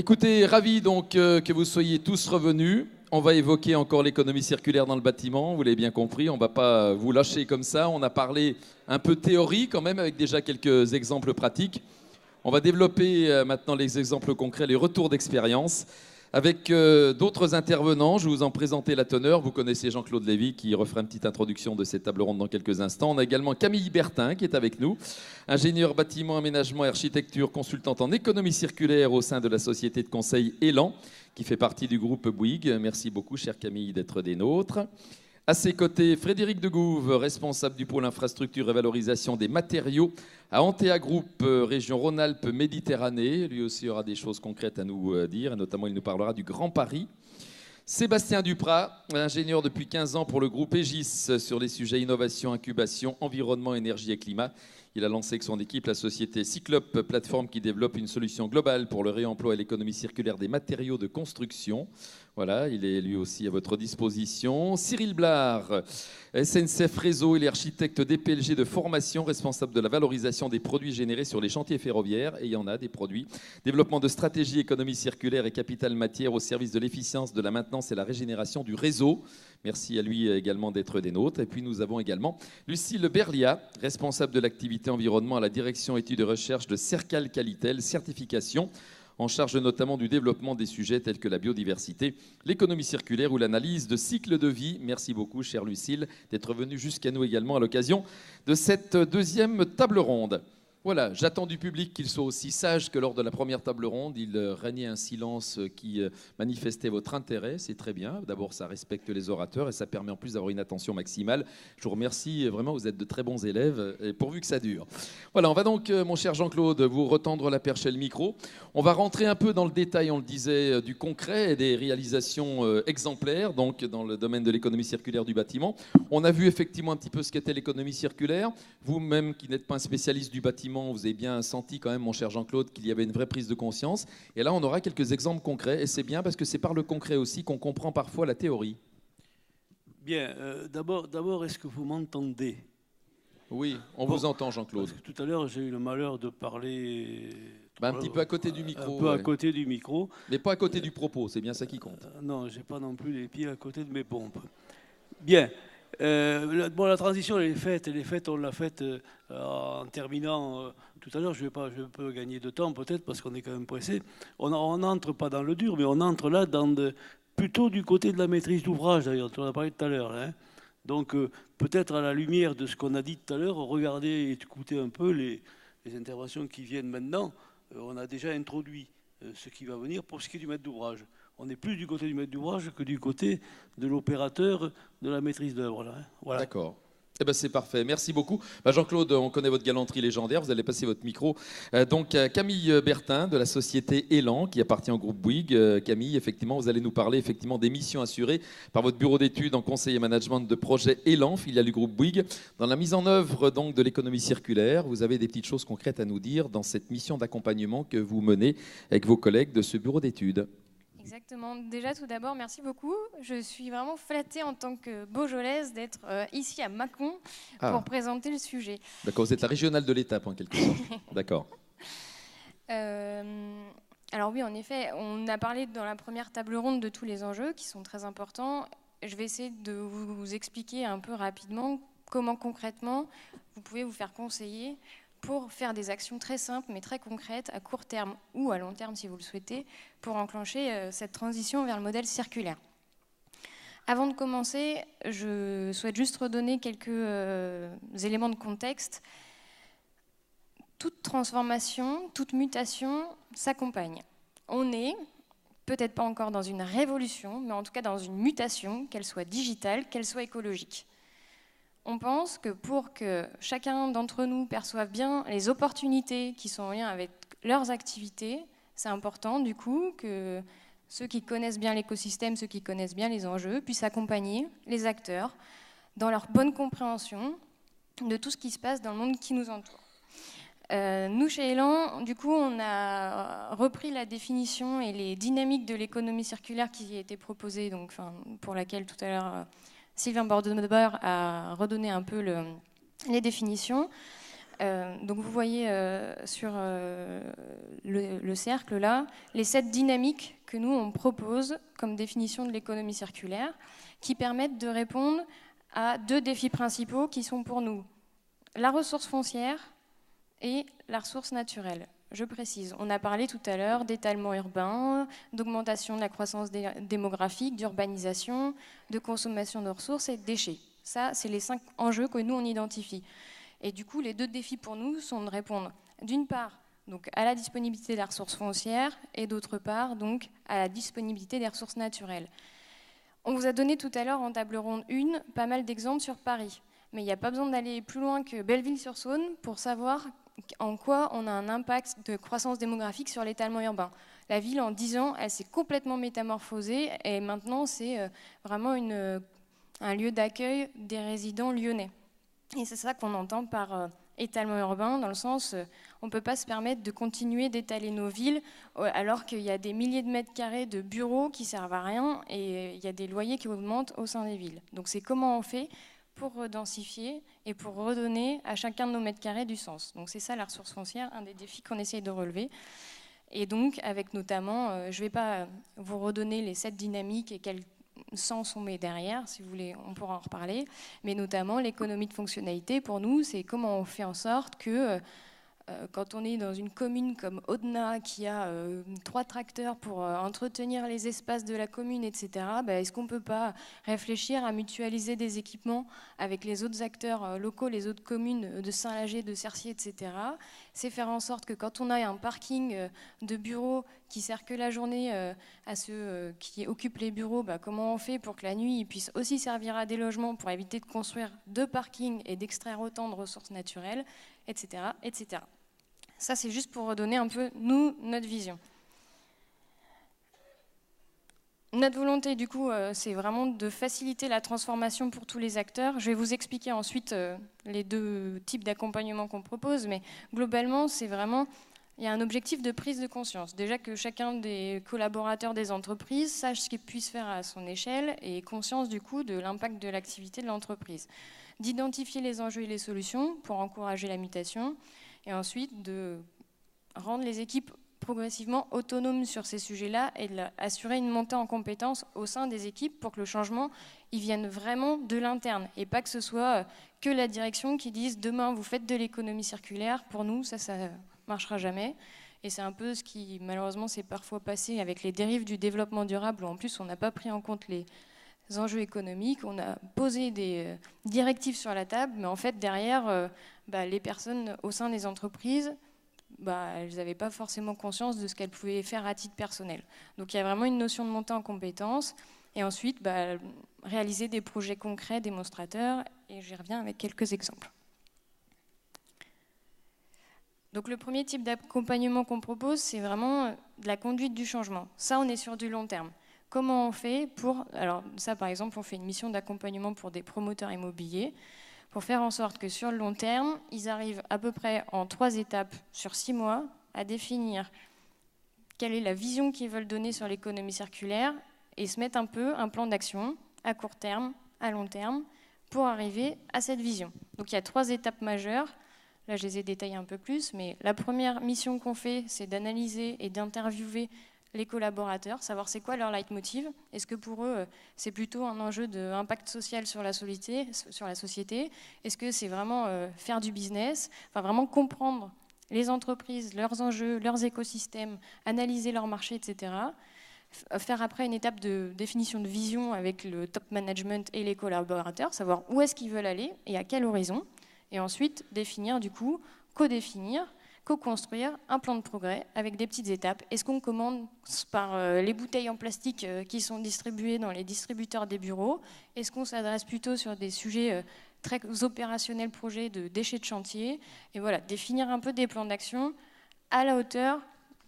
Écoutez, ravi donc que vous soyez tous revenus. On va évoquer encore l'économie circulaire dans le bâtiment, vous l'avez bien compris, on ne va pas vous lâcher comme ça. On a parlé un peu théorie quand même, avec déjà quelques exemples pratiques. On va développer maintenant les exemples concrets, les retours d'expérience. Avec d'autres intervenants, je vais vous en présenter la teneur. Vous connaissez Jean-Claude Lévy qui refera une petite introduction de cette table ronde dans quelques instants. On a également Camille Bertin qui est avec nous, ingénieure bâtiment, aménagement et architecture, consultante en économie circulaire au sein de la société de conseil Élan, qui fait partie du groupe Bouygues. Merci beaucoup, chère Camille, d'être des nôtres. À ses côtés, Frédéric Degouve, responsable du pôle infrastructure et valorisation des matériaux à Antea Group, région Rhône-Alpes-Méditerranée. Lui aussi aura des choses concrètes à nous dire, et notamment il nous parlera du Grand Paris. Sébastien Duprat, ingénieur depuis 15 ans pour le groupe Aegis sur les sujets innovation, incubation, environnement, énergie et climat. Il a lancé avec son équipe la société Cyclope, plateforme qui développe une solution globale pour le réemploi et l'économie circulaire des matériaux de construction. Voilà, il est lui aussi à votre disposition. Cyril Blard, SNCF Réseau, il est architecte DPLG de formation, responsable de la valorisation des produits générés sur les chantiers ferroviaires. Et il y en a des produits. Développement de stratégie économie circulaire et capital matière au service de l'efficience, de la maintenance et la régénération du réseau. Merci à lui également d'être des nôtres. Et puis nous avons également Lucille Berlia, responsable de l'activité environnement à la direction études et recherche de Cercal Qualitel, certification, en charge notamment du développement des sujets tels que la biodiversité, l'économie circulaire ou l'analyse de cycle de vie. Merci beaucoup, chère Lucille, d'être venue jusqu'à nous également à l'occasion de cette deuxième table ronde. Voilà, j'attends du public qu'il soit aussi sage que lors de la première table ronde. Il régnait un silence qui manifestait votre intérêt, c'est très bien. D'abord, ça respecte les orateurs et ça permet en plus d'avoir une attention maximale. Je vous remercie, vraiment, vous êtes de très bons élèves, et pourvu que ça dure. Voilà, on va donc, mon cher Jean-Claude, vous retendre la perche et le micro. On va rentrer un peu dans le détail, on le disait, du concret et des réalisations exemplaires, donc dans le domaine de l'économie circulaire du bâtiment. On a vu effectivement un petit peu ce qu'était l'économie circulaire. Vous-même, qui n'êtes pas un spécialiste du bâtiment, vous avez bien senti quand même, mon cher Jean-Claude, qu'il y avait une vraie prise de conscience. Et là, on aura quelques exemples concrets. Et c'est bien parce que c'est par le concret aussi qu'on comprend parfois la théorie. Bien, d'abord, est-ce que vous m'entendez? Oui, on vous entend, Jean-Claude. Parce que tout à l'heure, j'ai eu le malheur de parler un petit peu à côté du micro. Un peu à côté du micro. Mais pas à côté du propos, c'est bien ça qui compte. Non, je n'ai pas non plus les pieds à côté de mes pompes. Bien. La transition, elle est faite, on l'a faite en terminant tout à l'heure. Je peux gagner de temps peut-être parce qu'on est quand même pressé. On n'entre pas dans le dur, mais on entre là plutôt du côté de la maîtrise d'ouvrage, d'ailleurs, tu en as parlé tout à l'heure. Hein. Donc peut-être à la lumière de ce qu'on a dit tout à l'heure, regardez et écoutez un peu les interventions qui viennent maintenant. On a déjà introduit ce qui va venir pour ce qui est du maître d'ouvrage. On n'est plus du côté du maître d'ouvrage que du côté de l'opérateur de la maîtrise d'œuvre. Hein. Voilà. D'accord. Eh ben c'est parfait. Merci beaucoup. Jean-Claude, on connaît votre galanterie légendaire. Vous allez passer votre micro. Donc, Camille Bertin de la société Élan, qui appartient au groupe Bouygues. Camille, effectivement, vous allez nous parler effectivement des missions assurées par votre bureau d'études en conseil et management de projet Élan, filiale du groupe Bouygues. Dans la mise en œuvre donc, de l'économie circulaire, vous avez des petites choses concrètes à nous dire dans cette mission d'accompagnement que vous menez avec vos collègues de ce bureau d'études. Exactement. Déjà, tout d'abord, merci beaucoup. Je suis vraiment flattée en tant que Beaujolaise d'être ici à Mâcon pour présenter le sujet. D'accord, vous êtes la régionale de l'étape en quelque sorte. D'accord. Alors oui, en effet, on a parlé dans la première table ronde de tous les enjeux qui sont très importants. Je vais essayer de vous expliquer un peu rapidement comment concrètement vous pouvez vous faire conseiller pour faire des actions très simples mais très concrètes à court terme ou à long terme si vous le souhaitez pour enclencher cette transition vers le modèle circulaire. Avant de commencer, je souhaite juste redonner quelques éléments de contexte. Toute transformation, toute mutation s'accompagne. On est peut-être pas encore dans une révolution, mais en tout cas dans une mutation, qu'elle soit digitale, qu'elle soit écologique. On pense que pour que chacun d'entre nous perçoive bien les opportunités qui sont en lien avec leurs activités, c'est important du coup que ceux qui connaissent bien l'écosystème, ceux qui connaissent bien les enjeux, puissent accompagner les acteurs dans leur bonne compréhension de tout ce qui se passe dans le monde qui nous entoure. Nous, chez Élan, du coup, on a repris la définition et les dynamiques de l'économie circulaire qui a été proposée, donc, pour laquelle tout à l'heure Sylvain Bordeaux a redonné un peu les définitions. Donc vous voyez sur le cercle là, les 7 dynamiques que nous on propose comme définition de l'économie circulaire, qui permettent de répondre à 2 défis principaux qui sont pour nous la ressource foncière et la ressource naturelle. Je précise, on a parlé tout à l'heure d'étalement urbain, d'augmentation de la croissance démographique, d'urbanisation, de consommation de ressources et de déchets. Ça, c'est les 5 enjeux que nous, on identifie. Et du coup, les 2 défis pour nous sont de répondre, d'une part, donc, à la disponibilité des ressources foncières et d'autre part, donc, à la disponibilité des ressources naturelles. On vous a donné tout à l'heure en table ronde 1 pas mal d'exemples sur Paris. Mais il n'y a pas besoin d'aller plus loin que Belleville-sur-Saône pour savoir en quoi on a un impact de croissance démographique sur l'étalement urbain. La ville, en 10 ans, elle s'est complètement métamorphosée et maintenant, c'est vraiment un lieu d'accueil des résidents lyonnais. Et c'est ça qu'on entend par étalement urbain, dans le sens on ne peut pas se permettre de continuer d'étaler nos villes alors qu'il y a des milliers de mètres carrés de bureaux qui ne servent à rien et il y a des loyers qui augmentent au sein des villes. Donc c'est comment on fait pour redensifier et pour redonner à chacun de nos mètres carrés du sens. Donc c'est ça la ressource foncière, un des défis qu'on essaye de relever. Et donc avec notamment, je ne vais pas vous redonner les 7 dynamiques et quel sens on met derrière, si vous voulez, on pourra en reparler, mais notamment l'économie de fonctionnalité, pour nous, c'est comment on fait en sorte que quand on est dans une commune comme Audenat qui a 3 tracteurs pour entretenir les espaces de la commune, etc., est-ce qu'on ne peut pas réfléchir à mutualiser des équipements avec les autres acteurs locaux, les autres communes de Saint-Lager, de Cercier, etc. C'est faire en sorte que quand on a un parking de bureaux qui sert que la journée à ceux qui occupent les bureaux, comment on fait pour que la nuit ils puissent aussi servir à des logements pour éviter de construire 2 parkings et d'extraire autant de ressources naturelles, etc., etc. Ça, c'est juste pour redonner un peu, nous, notre vision. Notre volonté, du coup, c'est vraiment de faciliter la transformation pour tous les acteurs. Je vais vous expliquer ensuite les 2 types d'accompagnement qu'on propose, mais globalement, c'est vraiment, il y a un objectif de prise de conscience. Déjà que chacun des collaborateurs des entreprises sache ce qu'il puisse faire à son échelle et ait conscience, du coup, de l'impact de l'activité de l'entreprise. D'identifier les enjeux et les solutions pour encourager la mutation, et ensuite de rendre les équipes progressivement autonomes sur ces sujets-là et d'assurer une montée en compétences au sein des équipes pour que le changement il vienne vraiment de l'interne et pas que ce soit que la direction qui dise demain vous faites de l'économie circulaire. Pour nous, ça ne marchera jamais. Et c'est un peu ce qui malheureusement s'est parfois passé avec les dérives du développement durable où en plus on n'a pas pris en compte les enjeux économiques, on a posé des directives sur la table, mais en fait derrière, les personnes au sein des entreprises, elles n'avaient pas forcément conscience de ce qu'elles pouvaient faire à titre personnel. Donc il y a vraiment une notion de montée en compétences, et ensuite réaliser des projets concrets, démonstrateurs, et j'y reviens avec quelques exemples. Donc le premier type d'accompagnement qu'on propose, c'est vraiment de la conduite du changement. Ça, on est sur du long terme. Comment on fait pour... Alors ça, par exemple, on fait une mission d'accompagnement pour des promoteurs immobiliers pour faire en sorte que sur le long terme, ils arrivent à peu près en 3 étapes sur 6 mois à définir quelle est la vision qu'ils veulent donner sur l'économie circulaire et se mettre un peu un plan d'action à court terme, à long terme, pour arriver à cette vision. Donc il y a 3 étapes majeures. Là, je les ai détaillées un peu plus, mais la première mission qu'on fait, c'est d'analyser et d'interviewer les collaborateurs, savoir c'est quoi leur leitmotiv. Est-ce que pour eux, c'est plutôt un enjeu d'impact social sur la société? Est-ce que c'est vraiment faire du business? Enfin, vraiment comprendre les entreprises, leurs enjeux, leurs écosystèmes, analyser leur marché, etc. Faire après une étape de définition de vision avec le top management et les collaborateurs, savoir où est-ce qu'ils veulent aller et à quel horizon. Et ensuite, définir du coup, co-définir, co-construire un plan de progrès avec des petites étapes. Est-ce qu'on commence par les bouteilles en plastique qui sont distribuées dans les distributeurs des bureaux? Est-ce qu'on s'adresse plutôt sur des sujets très opérationnels, projets de déchets de chantier? Et voilà, définir un peu des plans d'action à la hauteur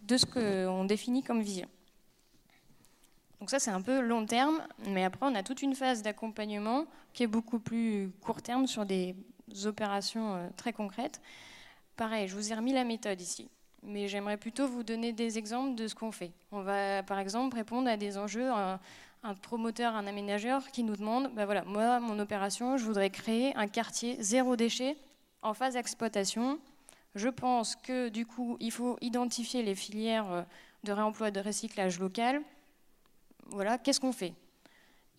de ce qu'on définit comme vision. Donc ça, c'est un peu long terme, mais après, on a toute une phase d'accompagnement qui est beaucoup plus court terme sur des opérations très concrètes. Pareil, je vous ai remis la méthode ici, mais j'aimerais plutôt vous donner des exemples de ce qu'on fait. On va par exemple répondre à des enjeux, un promoteur, un aménageur qui nous demande, voilà, moi, mon opération, je voudrais créer un quartier 0 déchet en phase d'exploitation Je pense que du coup, il faut identifier les filières de réemploi, de recyclage local. Voilà, qu'est-ce qu'on fait?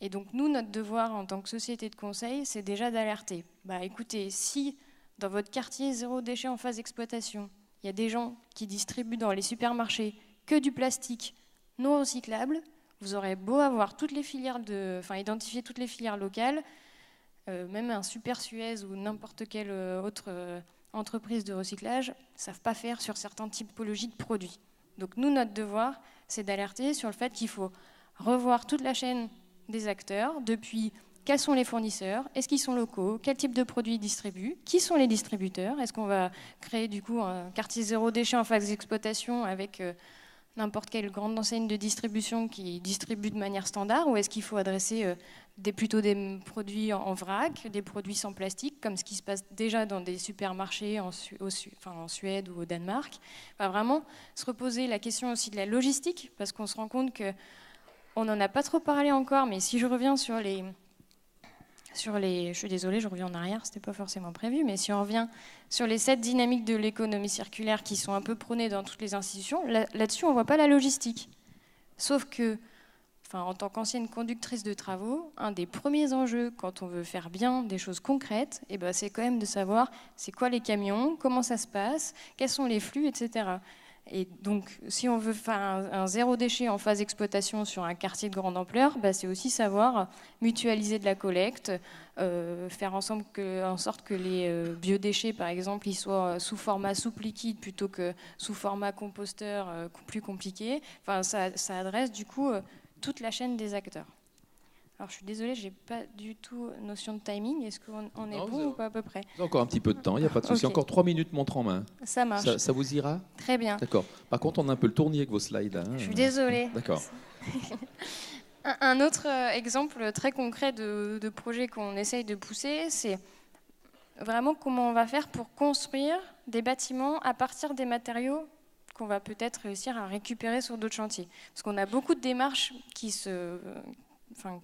Et donc nous, notre devoir en tant que société de conseil, c'est déjà d'alerter. Écoutez, si dans votre quartier zéro déchet en phase d'exploitation, il y a des gens qui distribuent dans les supermarchés que du plastique non recyclable, vous aurez beau avoir toutes les filières identifier toutes les filières locales, même un Super Suez ou n'importe quelle autre entreprises de recyclage ne savent pas faire sur certaines typologies de produits. Donc nous, notre devoir, c'est d'alerter sur le fait qu'il faut revoir toute la chaîne des acteurs, depuis quels sont les fournisseurs, est-ce qu'ils sont locaux, quel type de produits ils distribuent, qui sont les distributeurs, est-ce qu'on va créer du coup un quartier zéro déchet en phase d'exploitation avec n'importe quelle grande enseigne de distribution qui distribue de manière standard, ou est-ce qu'il faut adresser plutôt des produits en vrac, des produits sans plastique, comme ce qui se passe déjà dans des supermarchés en Suède ou au Danemark. Vraiment se reposer la question aussi de la logistique, parce qu'on se rend compte qu'on n'en a pas trop parlé encore, mais si je reviens sur les... Je suis désolée, je reviens en arrière, c'était pas forcément prévu, mais si on revient sur les 7 dynamiques de l'économie circulaire qui sont un peu prônées dans toutes les institutions, là-dessus on voit pas la logistique. Sauf que, en tant qu'ancienne conductrice de travaux, un des premiers enjeux quand on veut faire bien des choses concrètes, c'est quand même de savoir c'est quoi les camions, comment ça se passe, quels sont les flux, etc. Et donc, si on veut faire un zéro déchet en phase d'exploitation sur un quartier de grande ampleur, c'est aussi savoir mutualiser de la collecte, faire en sorte que les biodéchets, par exemple, ils soient sous format soupe liquide plutôt que sous format composteur plus compliqué. Ça adresse du coup toute la chaîne des acteurs. Alors, je suis désolée, je n'ai pas du tout notion de timing. Est-ce qu'on est bon ou pas à peu près? Encore un petit peu de temps, il n'y a pas de souci. Okay. Encore 3 minutes montre en main. Ça marche. Ça vous ira? Très bien. D'accord. Par contre, on a un peu le tournis avec vos slides. Je suis désolée. D'accord. Un autre exemple très concret de projet qu'on essaye de pousser, c'est vraiment comment on va faire pour construire des bâtiments à partir des matériaux qu'on va peut-être réussir à récupérer sur d'autres chantiers. Parce qu'on a beaucoup de démarches qui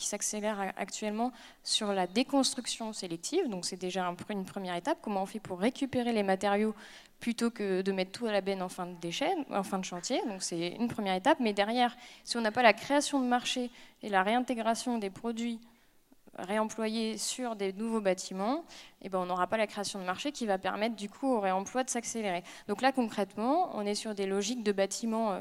s'accélère actuellement sur la déconstruction sélective. Donc c'est déjà une première étape. Comment on fait pour récupérer les matériaux plutôt que de mettre tout à la benne en fin de chantier. Donc c'est une première étape. Mais derrière, si on n'a pas la création de marché et la réintégration des produits réemployés sur des nouveaux bâtiments, on n'aura pas la création de marché qui va permettre du coup au réemploi de s'accélérer. Donc là concrètement, on est sur des logiques de bâtiments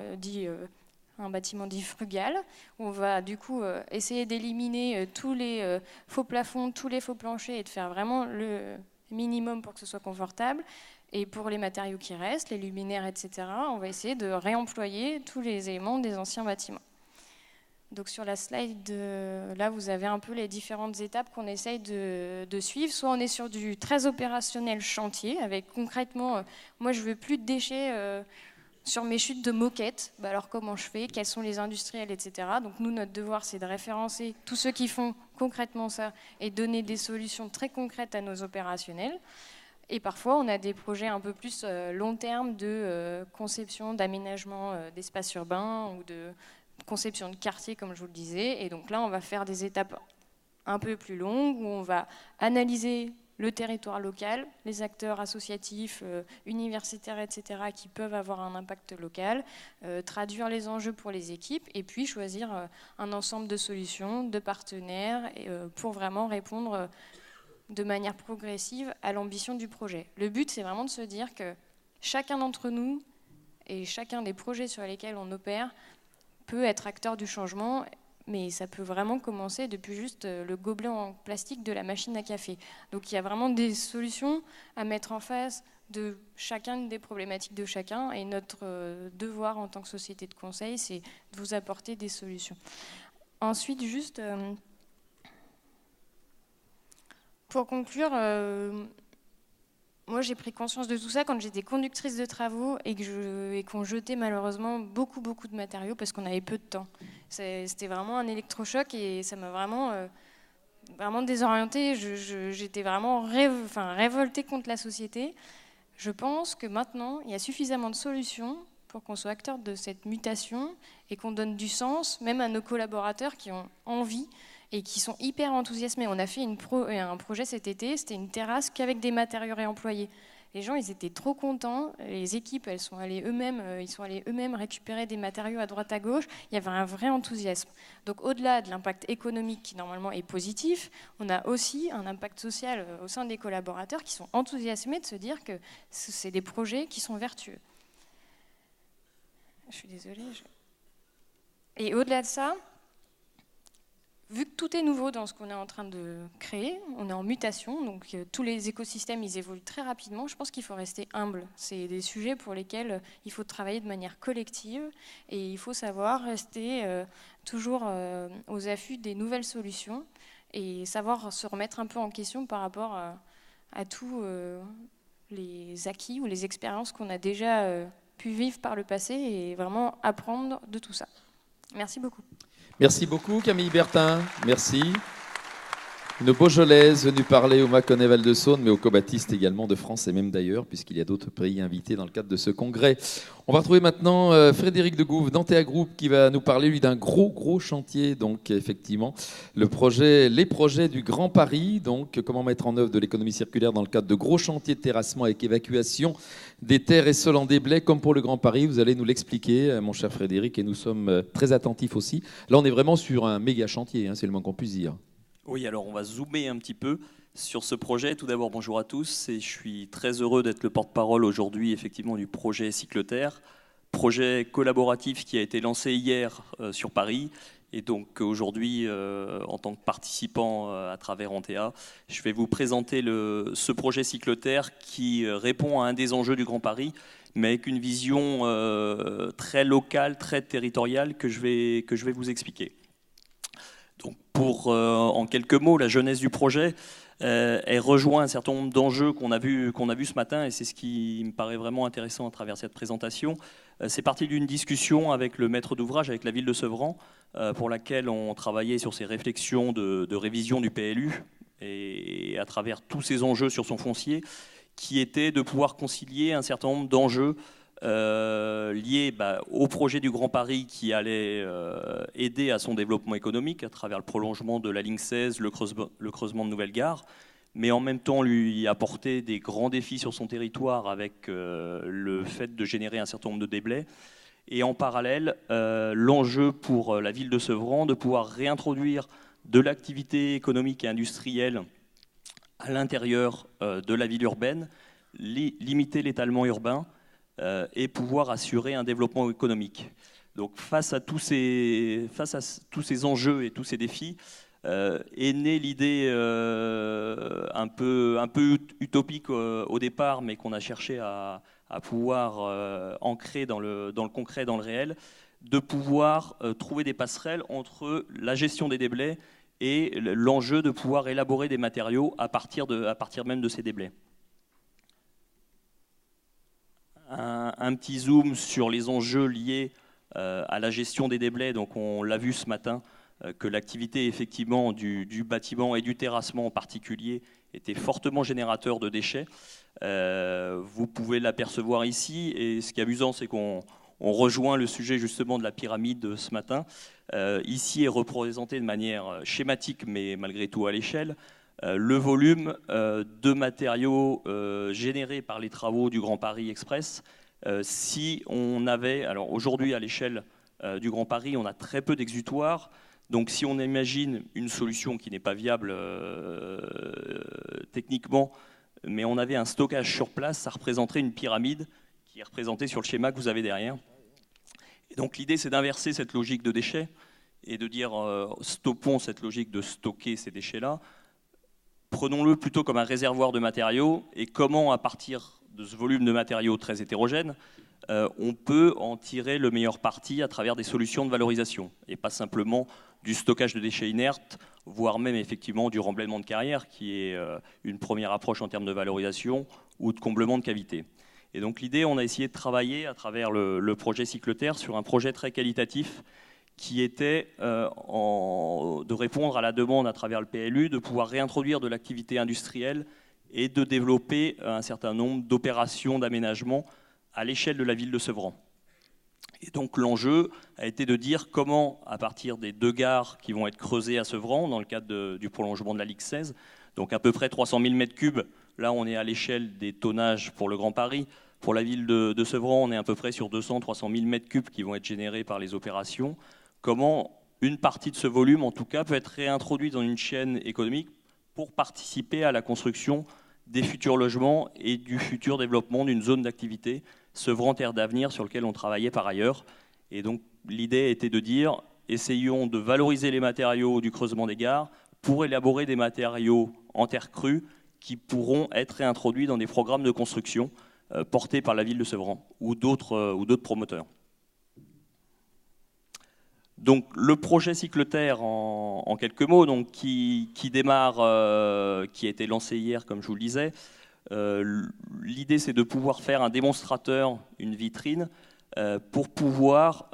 un bâtiment dit frugal, où on va du coup essayer d'éliminer tous les faux plafonds, tous les faux planchers et de faire vraiment le minimum pour que ce soit confortable. Et pour les matériaux qui restent, les luminaires, etc., on va essayer de réemployer tous les éléments des anciens bâtiments. Donc sur la slide, là, vous avez un peu les différentes étapes qu'on essaye de suivre. Soit on est sur du très opérationnel chantier, avec concrètement, moi je veux plus de déchets sur mes chutes de moquettes, alors comment je fais, quels sont les industriels, etc. Donc nous, notre devoir, c'est de référencer tous ceux qui font concrètement ça et donner des solutions très concrètes à nos opérationnels. Et parfois, on a des projets un peu plus long terme de conception, d'aménagement d'espaces urbains ou de conception de quartier, comme je vous le disais. Et donc là, on va faire des étapes un peu plus longues où on va analyser le territoire local, les acteurs associatifs, universitaires, etc., qui peuvent avoir un impact local, traduire les enjeux pour les équipes et puis choisir un ensemble de solutions, de partenaires pour vraiment répondre de manière progressive à l'ambition du projet. Le but, c'est vraiment de se dire que chacun d'entre nous et chacun des projets sur lesquels on opère peut être acteur du changement, mais ça peut vraiment commencer depuis juste le gobelet en plastique de la machine à café. Donc il y a vraiment des solutions à mettre en face de chacune des problématiques de chacun, et notre devoir en tant que société de conseil, c'est de vous apporter des solutions. Ensuite, juste pour conclure, moi j'ai pris conscience de tout ça quand j'étais conductrice de travaux et qu'on jetait malheureusement beaucoup de matériaux parce qu'on avait peu de temps. C'était vraiment un électrochoc et ça m'a vraiment désorientée. J'étais vraiment révoltée contre la société. Je pense que maintenant, il y a suffisamment de solutions pour qu'on soit acteur de cette mutation et qu'on donne du sens, même à nos collaborateurs qui ont envie et qui sont hyper enthousiasmés. On a fait un projet cet été, c'était une terrasse qu'avec des matériaux réemployés. Les gens, ils étaient trop contents. Les équipes, ils sont allés eux-mêmes récupérer des matériaux à droite à gauche. Il y avait un vrai enthousiasme. Donc, au-delà de l'impact économique qui normalement est positif, on a aussi un impact social au sein des collaborateurs qui sont enthousiasmés de se dire que c'est des projets qui sont vertueux. Je suis désolée. Et au-delà de ça, vu que tout est nouveau dans ce qu'on est en train de créer, on est en mutation, donc tous les écosystèmes, ils évoluent très rapidement. Je pense qu'il faut rester humble. C'est des sujets pour lesquels il faut travailler de manière collective et il faut savoir rester toujours aux affûts des nouvelles solutions et savoir se remettre un peu en question par rapport à tous les acquis ou les expériences qu'on a déjà pu vivre par le passé et vraiment apprendre de tout ça. Merci beaucoup. Merci beaucoup Camille Bertin, merci. Une Beaujolaise venue parler au Mâconnais Val-de-Saône, mais aux cobatistes également de France et même d'ailleurs, puisqu'il y a d'autres pays invités dans le cadre de ce congrès. On va retrouver maintenant Frédéric de Gouve d'Antea Group qui va nous parler, lui, d'un gros chantier. Donc, effectivement, les projets du Grand Paris. Donc, comment mettre en œuvre de l'économie circulaire dans le cadre de gros chantiers de terrassement avec évacuation des terres et sols en déblais, comme pour le Grand Paris. Vous allez nous l'expliquer, mon cher Frédéric, et nous sommes très attentifs aussi. Là, on est vraiment sur un méga chantier, hein, c'est le moins qu'on puisse dire. Oui, alors on va zoomer un petit peu sur ce projet. Tout d'abord, bonjour à tous. Et je suis très heureux d'être le porte-parole aujourd'hui, effectivement, du projet Cycleterre, projet collaboratif qui a été lancé hier sur Paris. Et donc aujourd'hui, en tant que participant à travers Antea, je vais vous présenter ce projet Cycleterre qui répond à un des enjeux du Grand Paris, mais avec une vision très locale, très territoriale que je vais vous expliquer. Donc pour, en quelques mots, la jeunesse du projet, elle rejoint un certain nombre d'enjeux qu'on a vu ce matin, et c'est ce qui me paraît vraiment intéressant à travers cette présentation. C'est parti d'une discussion avec le maître d'ouvrage, avec la ville de Sevran, pour laquelle on travaillait sur ces réflexions de révision du PLU, et à travers tous ces enjeux sur son foncier, qui étaient de pouvoir concilier un certain nombre d'enjeux lié au projet du Grand Paris qui allait aider à son développement économique à travers le prolongement de la ligne 16, le creusement de nouvelles gares, mais en même temps lui apporter des grands défis sur son territoire avec le fait de générer un certain nombre de déblais. Et en parallèle, l'enjeu pour la ville de Sevran de pouvoir réintroduire de l'activité économique et industrielle à l'intérieur de la ville urbaine, limiter l'étalement urbain, et pouvoir assurer un développement économique. Donc face à tous ces enjeux et tous ces défis, est née l'idée un peu utopique au départ, mais qu'on a cherché à pouvoir ancrer dans le concret, dans le réel, de pouvoir trouver des passerelles entre la gestion des déblais et l'enjeu de pouvoir élaborer des matériaux à partir même de ces déblais. Un petit zoom sur les enjeux liés à la gestion des déblais. Donc on l'a vu ce matin que l'activité effectivement du bâtiment et du terrassement en particulier était fortement générateur de déchets. Vous pouvez l'apercevoir ici, et ce qui est amusant, c'est qu'on rejoint le sujet justement de la pyramide ce matin. Ici est représenté de manière schématique, mais malgré tout à l'échelle, le volume de matériaux générés par les travaux du Grand Paris Express. Si on avait, alors aujourd'hui à l'échelle du Grand Paris, on a très peu d'exutoires. Donc si on imagine une solution qui n'est pas viable techniquement, mais on avait un stockage sur place, ça représenterait une pyramide qui est représentée sur le schéma que vous avez derrière. Et donc l'idée, c'est d'inverser cette logique de déchets et de dire stoppons cette logique de stocker ces déchets-là. Prenons-le plutôt comme un réservoir de matériaux, et comment, à partir de ce volume de matériaux très hétérogène, on peut en tirer le meilleur parti à travers des solutions de valorisation, et pas simplement du stockage de déchets inertes, voire même effectivement du remblaiement de carrière, qui est une première approche en termes de valorisation, ou de comblement de cavités. Et donc l'idée, on a essayé de travailler à travers le projet Cycleterre sur un projet très qualitatif, qui était de répondre à la demande à travers le PLU, de pouvoir réintroduire de l'activité industrielle et de développer un certain nombre d'opérations d'aménagement à l'échelle de la ville de Sevran. Et donc l'enjeu a été de dire comment, à partir des 2 gares qui vont être creusées à Sevran, dans le cadre du prolongement de la ligne 16, donc à peu près 300 000 m3 Là, on est à l'échelle des tonnages pour le Grand Paris. Pour la ville de Sevran, on est à peu près sur 200-300 000 mètres cubes qui vont être générés par les opérations. Comment une partie de ce volume, en tout cas, peut être réintroduite dans une chaîne économique pour participer à la construction des futurs logements et du futur développement d'une zone d'activité, Sevran Terre d'Avenir, sur lequel on travaillait par ailleurs. Et donc, l'idée était de dire, essayons de valoriser les matériaux du creusement des gares pour élaborer des matériaux en terre crue qui pourront être réintroduits dans des programmes de construction portés par la ville de Sevran ou d'autres promoteurs. Donc le projet Cycleterre, en quelques mots, donc, qui démarre, qui a été lancé hier, comme je vous le disais. L'idée, c'est de pouvoir faire un démonstrateur, une vitrine, pour pouvoir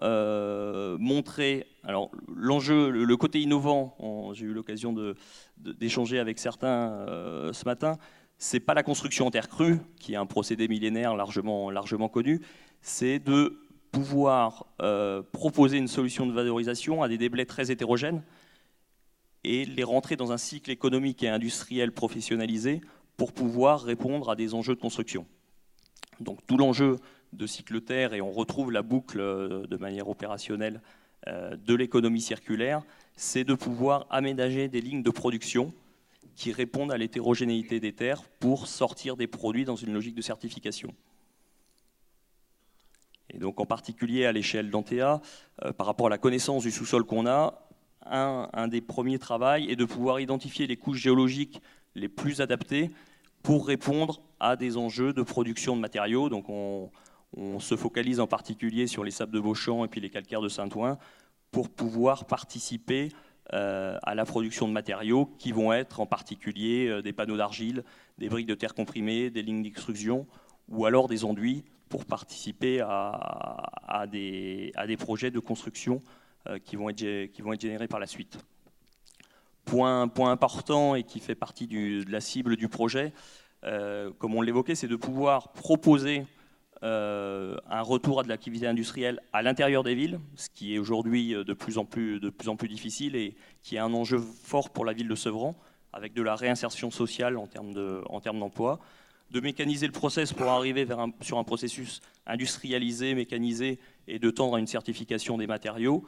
montrer. Alors l'enjeu, le côté innovant, j'ai eu l'occasion d'échanger avec certains ce matin. C'est pas la construction en terre crue, qui est un procédé millénaire largement connu. C'est de pouvoir proposer une solution de valorisation à des déblais très hétérogènes et les rentrer dans un cycle économique et industriel professionnalisé pour pouvoir répondre à des enjeux de construction. Donc tout l'enjeu de Cycleterre, et on retrouve la boucle de manière opérationnelle de l'économie circulaire, c'est de pouvoir aménager des lignes de production qui répondent à l'hétérogénéité des terres pour sortir des produits dans une logique de certification. Et donc en particulier à l'échelle d'Antea, par rapport à la connaissance du sous-sol qu'on a, un des premiers travaux est de pouvoir identifier les couches géologiques les plus adaptées pour répondre à des enjeux de production de matériaux. Donc on se focalise en particulier sur les sables de Beauchamp et puis les calcaires de Saint-Ouen pour pouvoir participer à la production de matériaux qui vont être en particulier des panneaux d'argile, des briques de terre comprimées, des lignes d'extrusion ou alors des enduits pour participer à des projets de construction qui vont être générés par la suite. Point important et qui fait partie de la cible du projet, comme on l'évoquait, c'est de pouvoir proposer un retour à de l'activité industrielle à l'intérieur des villes, ce qui est aujourd'hui de plus en plus difficile et qui est un enjeu fort pour la ville de Sevran, avec de la réinsertion sociale en termes d'emploi, de mécaniser le process pour arriver sur un processus industrialisé, mécanisé et de tendre à une certification des matériaux,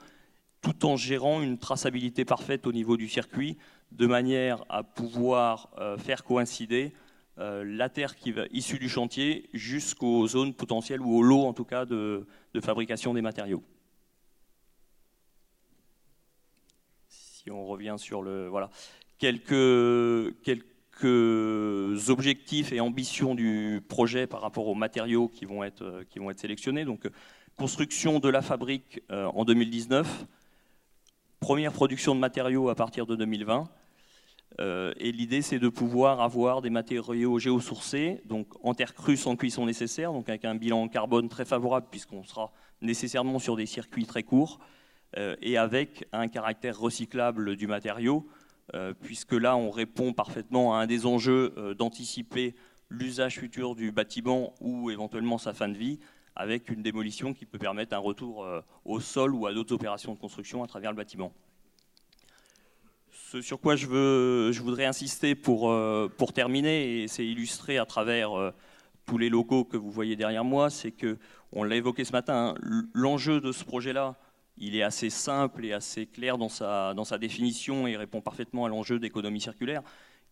tout en gérant une traçabilité parfaite au niveau du circuit, de manière à pouvoir faire coïncider la terre issue du chantier jusqu'aux zones potentielles ou aux lots en tout cas de fabrication des matériaux. Si on revient sur quelques objectifs et ambitions du projet par rapport aux matériaux qui vont être sélectionnés. Donc construction de la fabrique en 2019, première production de matériaux à partir de 2020. Et l'idée, c'est de pouvoir avoir des matériaux géosourcés, donc en terre crue sans cuisson nécessaire, donc avec un bilan carbone très favorable puisqu'on sera nécessairement sur des circuits très courts, et avec un caractère recyclable du matériau, puisque là, on répond parfaitement à un des enjeux d'anticiper l'usage futur du bâtiment ou éventuellement sa fin de vie, avec une démolition qui peut permettre un retour au sol ou à d'autres opérations de construction à travers le bâtiment. Ce sur quoi je voudrais insister pour terminer, et c'est illustré à travers tous les locaux que vous voyez derrière moi, c'est que, on l'a évoqué ce matin, hein, l'enjeu de ce projet-là, il est assez simple et assez clair dans sa définition et répond parfaitement à l'enjeu d'économie circulaire,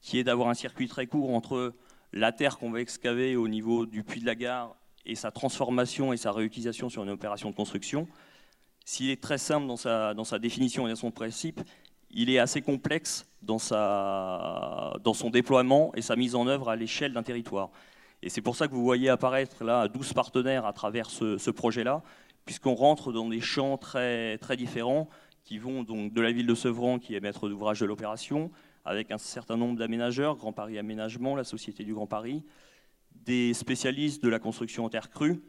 qui est d'avoir un circuit très court entre la terre qu'on va excaver au niveau du puits de la gare et sa transformation et sa réutilisation sur une opération de construction. S'il est très simple dans sa définition et dans son principe, il est assez complexe dans son déploiement et sa mise en œuvre à l'échelle d'un territoire. Et c'est pour ça que vous voyez apparaître là 12 partenaires à travers ce projet-là, puisqu'on rentre dans des champs très, très différents qui vont donc de la ville de Sevran, qui est maître d'ouvrage de l'opération, avec un certain nombre d'aménageurs, Grand Paris Aménagement, la Société du Grand Paris, des spécialistes de la construction en terre crue,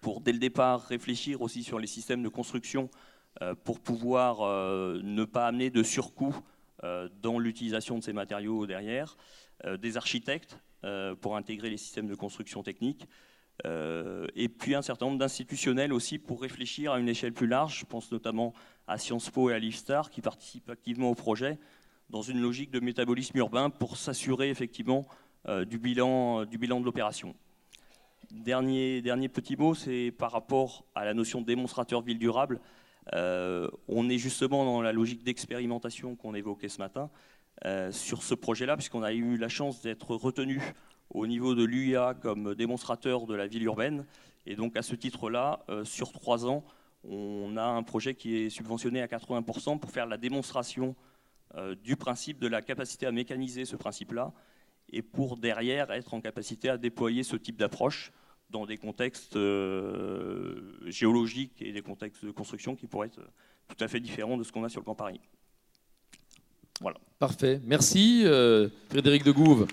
pour dès le départ réfléchir aussi sur les systèmes de construction pour pouvoir ne pas amener de surcoût dans l'utilisation de ces matériaux derrière, des architectes pour intégrer les systèmes de construction technique, et puis un certain nombre d'institutionnels aussi pour réfléchir à une échelle plus large. Je pense notamment à Sciences Po et à Livestar qui participent activement au projet dans une logique de métabolisme urbain pour s'assurer effectivement du bilan de l'opération. Dernier petit mot, c'est par rapport à la notion de démonstrateur ville durable. On est justement dans la logique d'expérimentation qu'on évoquait ce matin sur ce projet-là, puisqu'on a eu la chance d'être retenu au niveau de l'UIA comme démonstrateur de la ville urbaine. Et donc à ce titre-là, sur 3 ans, on a un projet qui est subventionné à 80% pour faire la démonstration du principe, de la capacité à mécaniser ce principe-là, et pour derrière être en capacité à déployer ce type d'approche dans des contextes géologiques et des contextes de construction qui pourraient être tout à fait différents de ce qu'on a sur le Grand Paris. Voilà. Parfait. Merci Frédéric de Gouve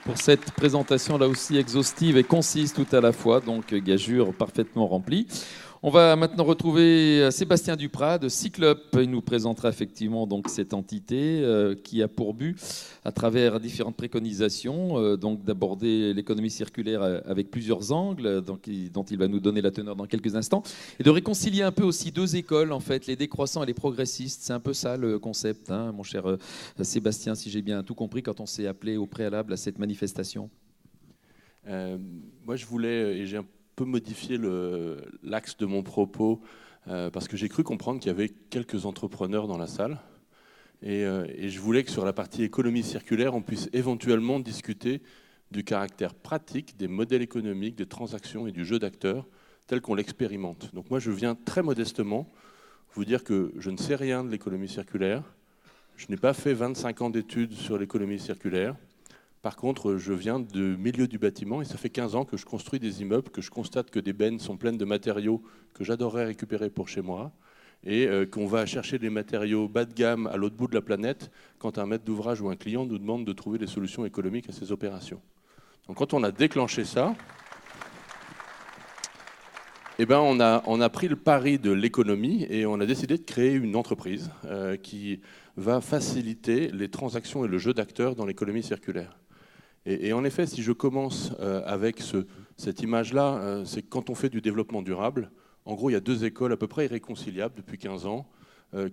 pour cette présentation là aussi exhaustive et concise tout à la fois, donc gageure parfaitement remplie. On va maintenant retrouver Sébastien Duprat de Cyclope. Il nous présentera effectivement donc cette entité qui a pour but, à travers différentes préconisations, donc d'aborder l'économie circulaire avec plusieurs angles, dont il va nous donner la teneur dans quelques instants, et de réconcilier un peu aussi 2 écoles, en fait, les décroissants et les progressistes. C'est un peu ça le concept, hein, mon cher Sébastien, si j'ai bien tout compris quand on s'est appelé au préalable à cette manifestation. Moi, je voulais, et j'ai un peu modifié l'axe de mon propos parce que j'ai cru comprendre qu'il y avait quelques entrepreneurs dans la salle et je voulais que sur la partie économie circulaire, on puisse éventuellement discuter du caractère pratique des modèles économiques, des transactions et du jeu d'acteurs tel qu'on l'expérimente. Donc moi, je viens très modestement vous dire que je ne sais rien de l'économie circulaire, je n'ai pas fait 25 ans d'études sur l'économie circulaire. Par contre, je viens du milieu du bâtiment et ça fait 15 ans que je construis des immeubles, que je constate que des bennes sont pleines de matériaux que j'adorerais récupérer pour chez moi et qu'on va chercher des matériaux bas de gamme à l'autre bout de la planète quand un maître d'ouvrage ou un client nous demande de trouver des solutions économiques à ces opérations. Donc quand on a déclenché ça, eh ben on a pris le pari de l'économie et on a décidé de créer une entreprise qui va faciliter les transactions et le jeu d'acteurs dans l'économie circulaire. Et en effet, si je commence avec cette image-là, c'est que quand on fait du développement durable, en gros, il y a 2 écoles à peu près irréconciliables depuis 15 ans,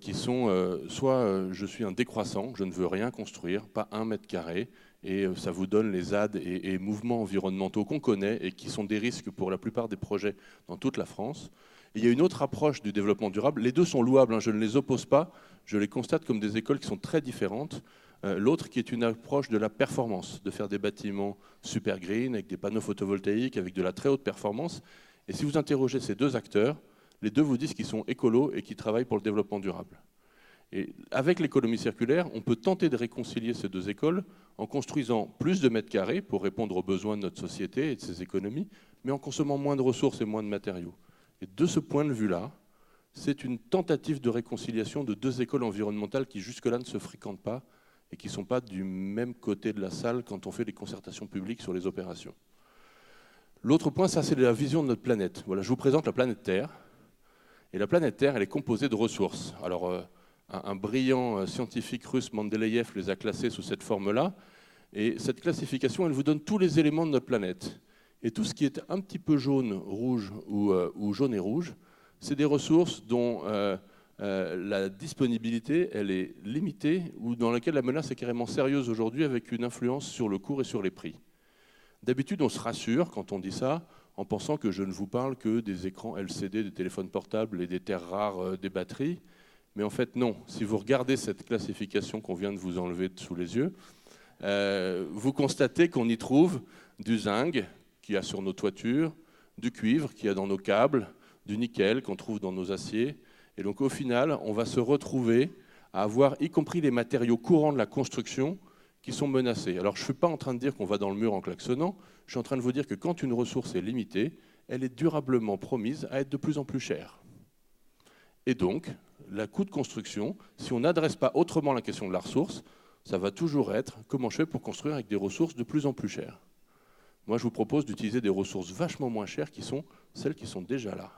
qui sont soit je suis un décroissant, je ne veux rien construire, pas 1 mètre carré, et ça vous donne les ZAD et mouvements environnementaux qu'on connaît et qui sont des risques pour la plupart des projets dans toute la France. Et il y a une autre approche du développement durable. Les 2 sont louables, hein, je ne les oppose pas, je les constate comme des écoles qui sont très différentes. L'autre qui est une approche de la performance, de faire des bâtiments super green, avec des panneaux photovoltaïques, avec de la très haute performance. Et si vous interrogez ces 2 acteurs, les 2 vous disent qu'ils sont écolos et qu'ils travaillent pour le développement durable. Et avec l'économie circulaire, on peut tenter de réconcilier ces 2 écoles en construisant plus de mètres carrés pour répondre aux besoins de notre société et de ses économies, mais en consommant moins de ressources et moins de matériaux. Et de ce point de vue-là, c'est une tentative de réconciliation de 2 écoles environnementales qui jusque-là ne se fréquentent pas et qui ne sont pas du même côté de la salle quand on fait des concertations publiques sur les opérations. L'autre point, ça c'est la vision de notre planète. Voilà, je vous présente la planète Terre. Et la planète Terre, elle est composée de ressources. Alors, un brillant scientifique russe, Mendeleïev, les a classées sous cette forme-là. Et cette classification, elle vous donne tous les éléments de notre planète. Et tout ce qui est un petit peu jaune, rouge ou jaune et rouge, c'est des ressources dont la disponibilité elle est limitée ou dans laquelle la menace est carrément sérieuse aujourd'hui avec une influence sur le cours et sur les prix. D'habitude, on se rassure quand on dit ça en pensant que je ne vous parle que des écrans LCD, des téléphones portables et des terres rares, des batteries. Mais en fait, non. Si vous regardez cette classification qu'on vient de vous enlever sous les yeux, vous constatez qu'on y trouve du zinc qu'il y a sur nos toitures, du cuivre qu'il y a dans nos câbles, du nickel qu'on trouve dans nos aciers. Et donc au final, on va se retrouver à avoir, y compris les matériaux courants de la construction, qui sont menacés. Alors je ne suis pas en train de dire qu'on va dans le mur en klaxonnant, je suis en train de vous dire que quand une ressource est limitée, elle est durablement promise à être de plus en plus chère. Et donc, le coût de construction, si on n'adresse pas autrement la question de la ressource, ça va toujours être comment je fais pour construire avec des ressources de plus en plus chères. Moi, je vous propose d'utiliser des ressources vachement moins chères qui sont celles qui sont déjà là.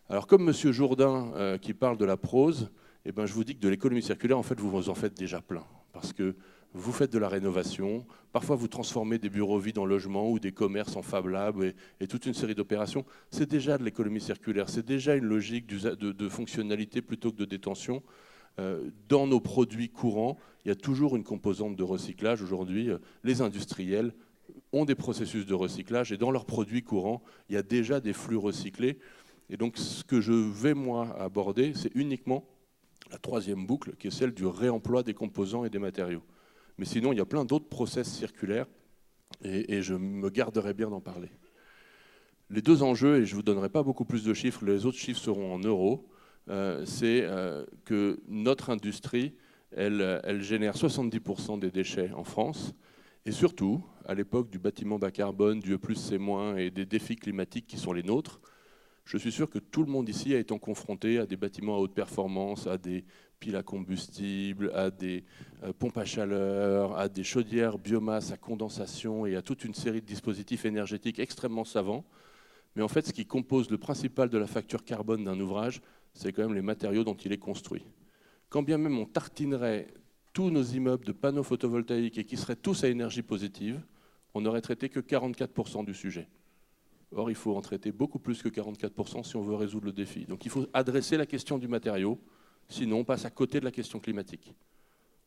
Alors, comme M. Jourdain qui parle de la prose, eh ben, je vous dis que de l'économie circulaire, en fait, vous en faites déjà plein. Parce que vous faites de la rénovation, parfois vous transformez des bureaux vides en logements ou des commerces en Fab Lab et toute une série d'opérations. C'est déjà de l'économie circulaire, c'est déjà une logique de fonctionnalité plutôt que de détention. Dans nos produits courants, il y a toujours une composante de recyclage. Aujourd'hui, les industriels ont des processus de recyclage et dans leurs produits courants, il y a déjà des flux recyclés. Et donc, ce que je vais, moi, aborder, c'est uniquement la troisième boucle, qui est celle du réemploi des composants et des matériaux. Mais sinon, il y a plein d'autres process circulaires et je me garderai bien d'en parler. Les deux enjeux, et je ne vous donnerai pas beaucoup plus de chiffres, les autres chiffres seront en euros, c'est que notre industrie, elle génère 70% des déchets en France. Et surtout, à l'époque du bâtiment bas carbone, du E+, C- et des défis climatiques qui sont les nôtres, je suis sûr que tout le monde ici a été confronté à des bâtiments à haute performance, à des piles à combustible, à des pompes à chaleur, à des chaudières biomasse à condensation et à toute une série de dispositifs énergétiques extrêmement savants. Mais en fait, ce qui compose le principal de la facture carbone d'un ouvrage, c'est quand même les matériaux dont il est construit. Quand bien même on tartinerait tous nos immeubles de panneaux photovoltaïques et qui seraient tous à énergie positive, on n'aurait traité que 44% du sujet. Or, il faut en traiter beaucoup plus que 44% si on veut résoudre le défi. Donc il faut adresser la question du matériau, sinon on passe à côté de la question climatique.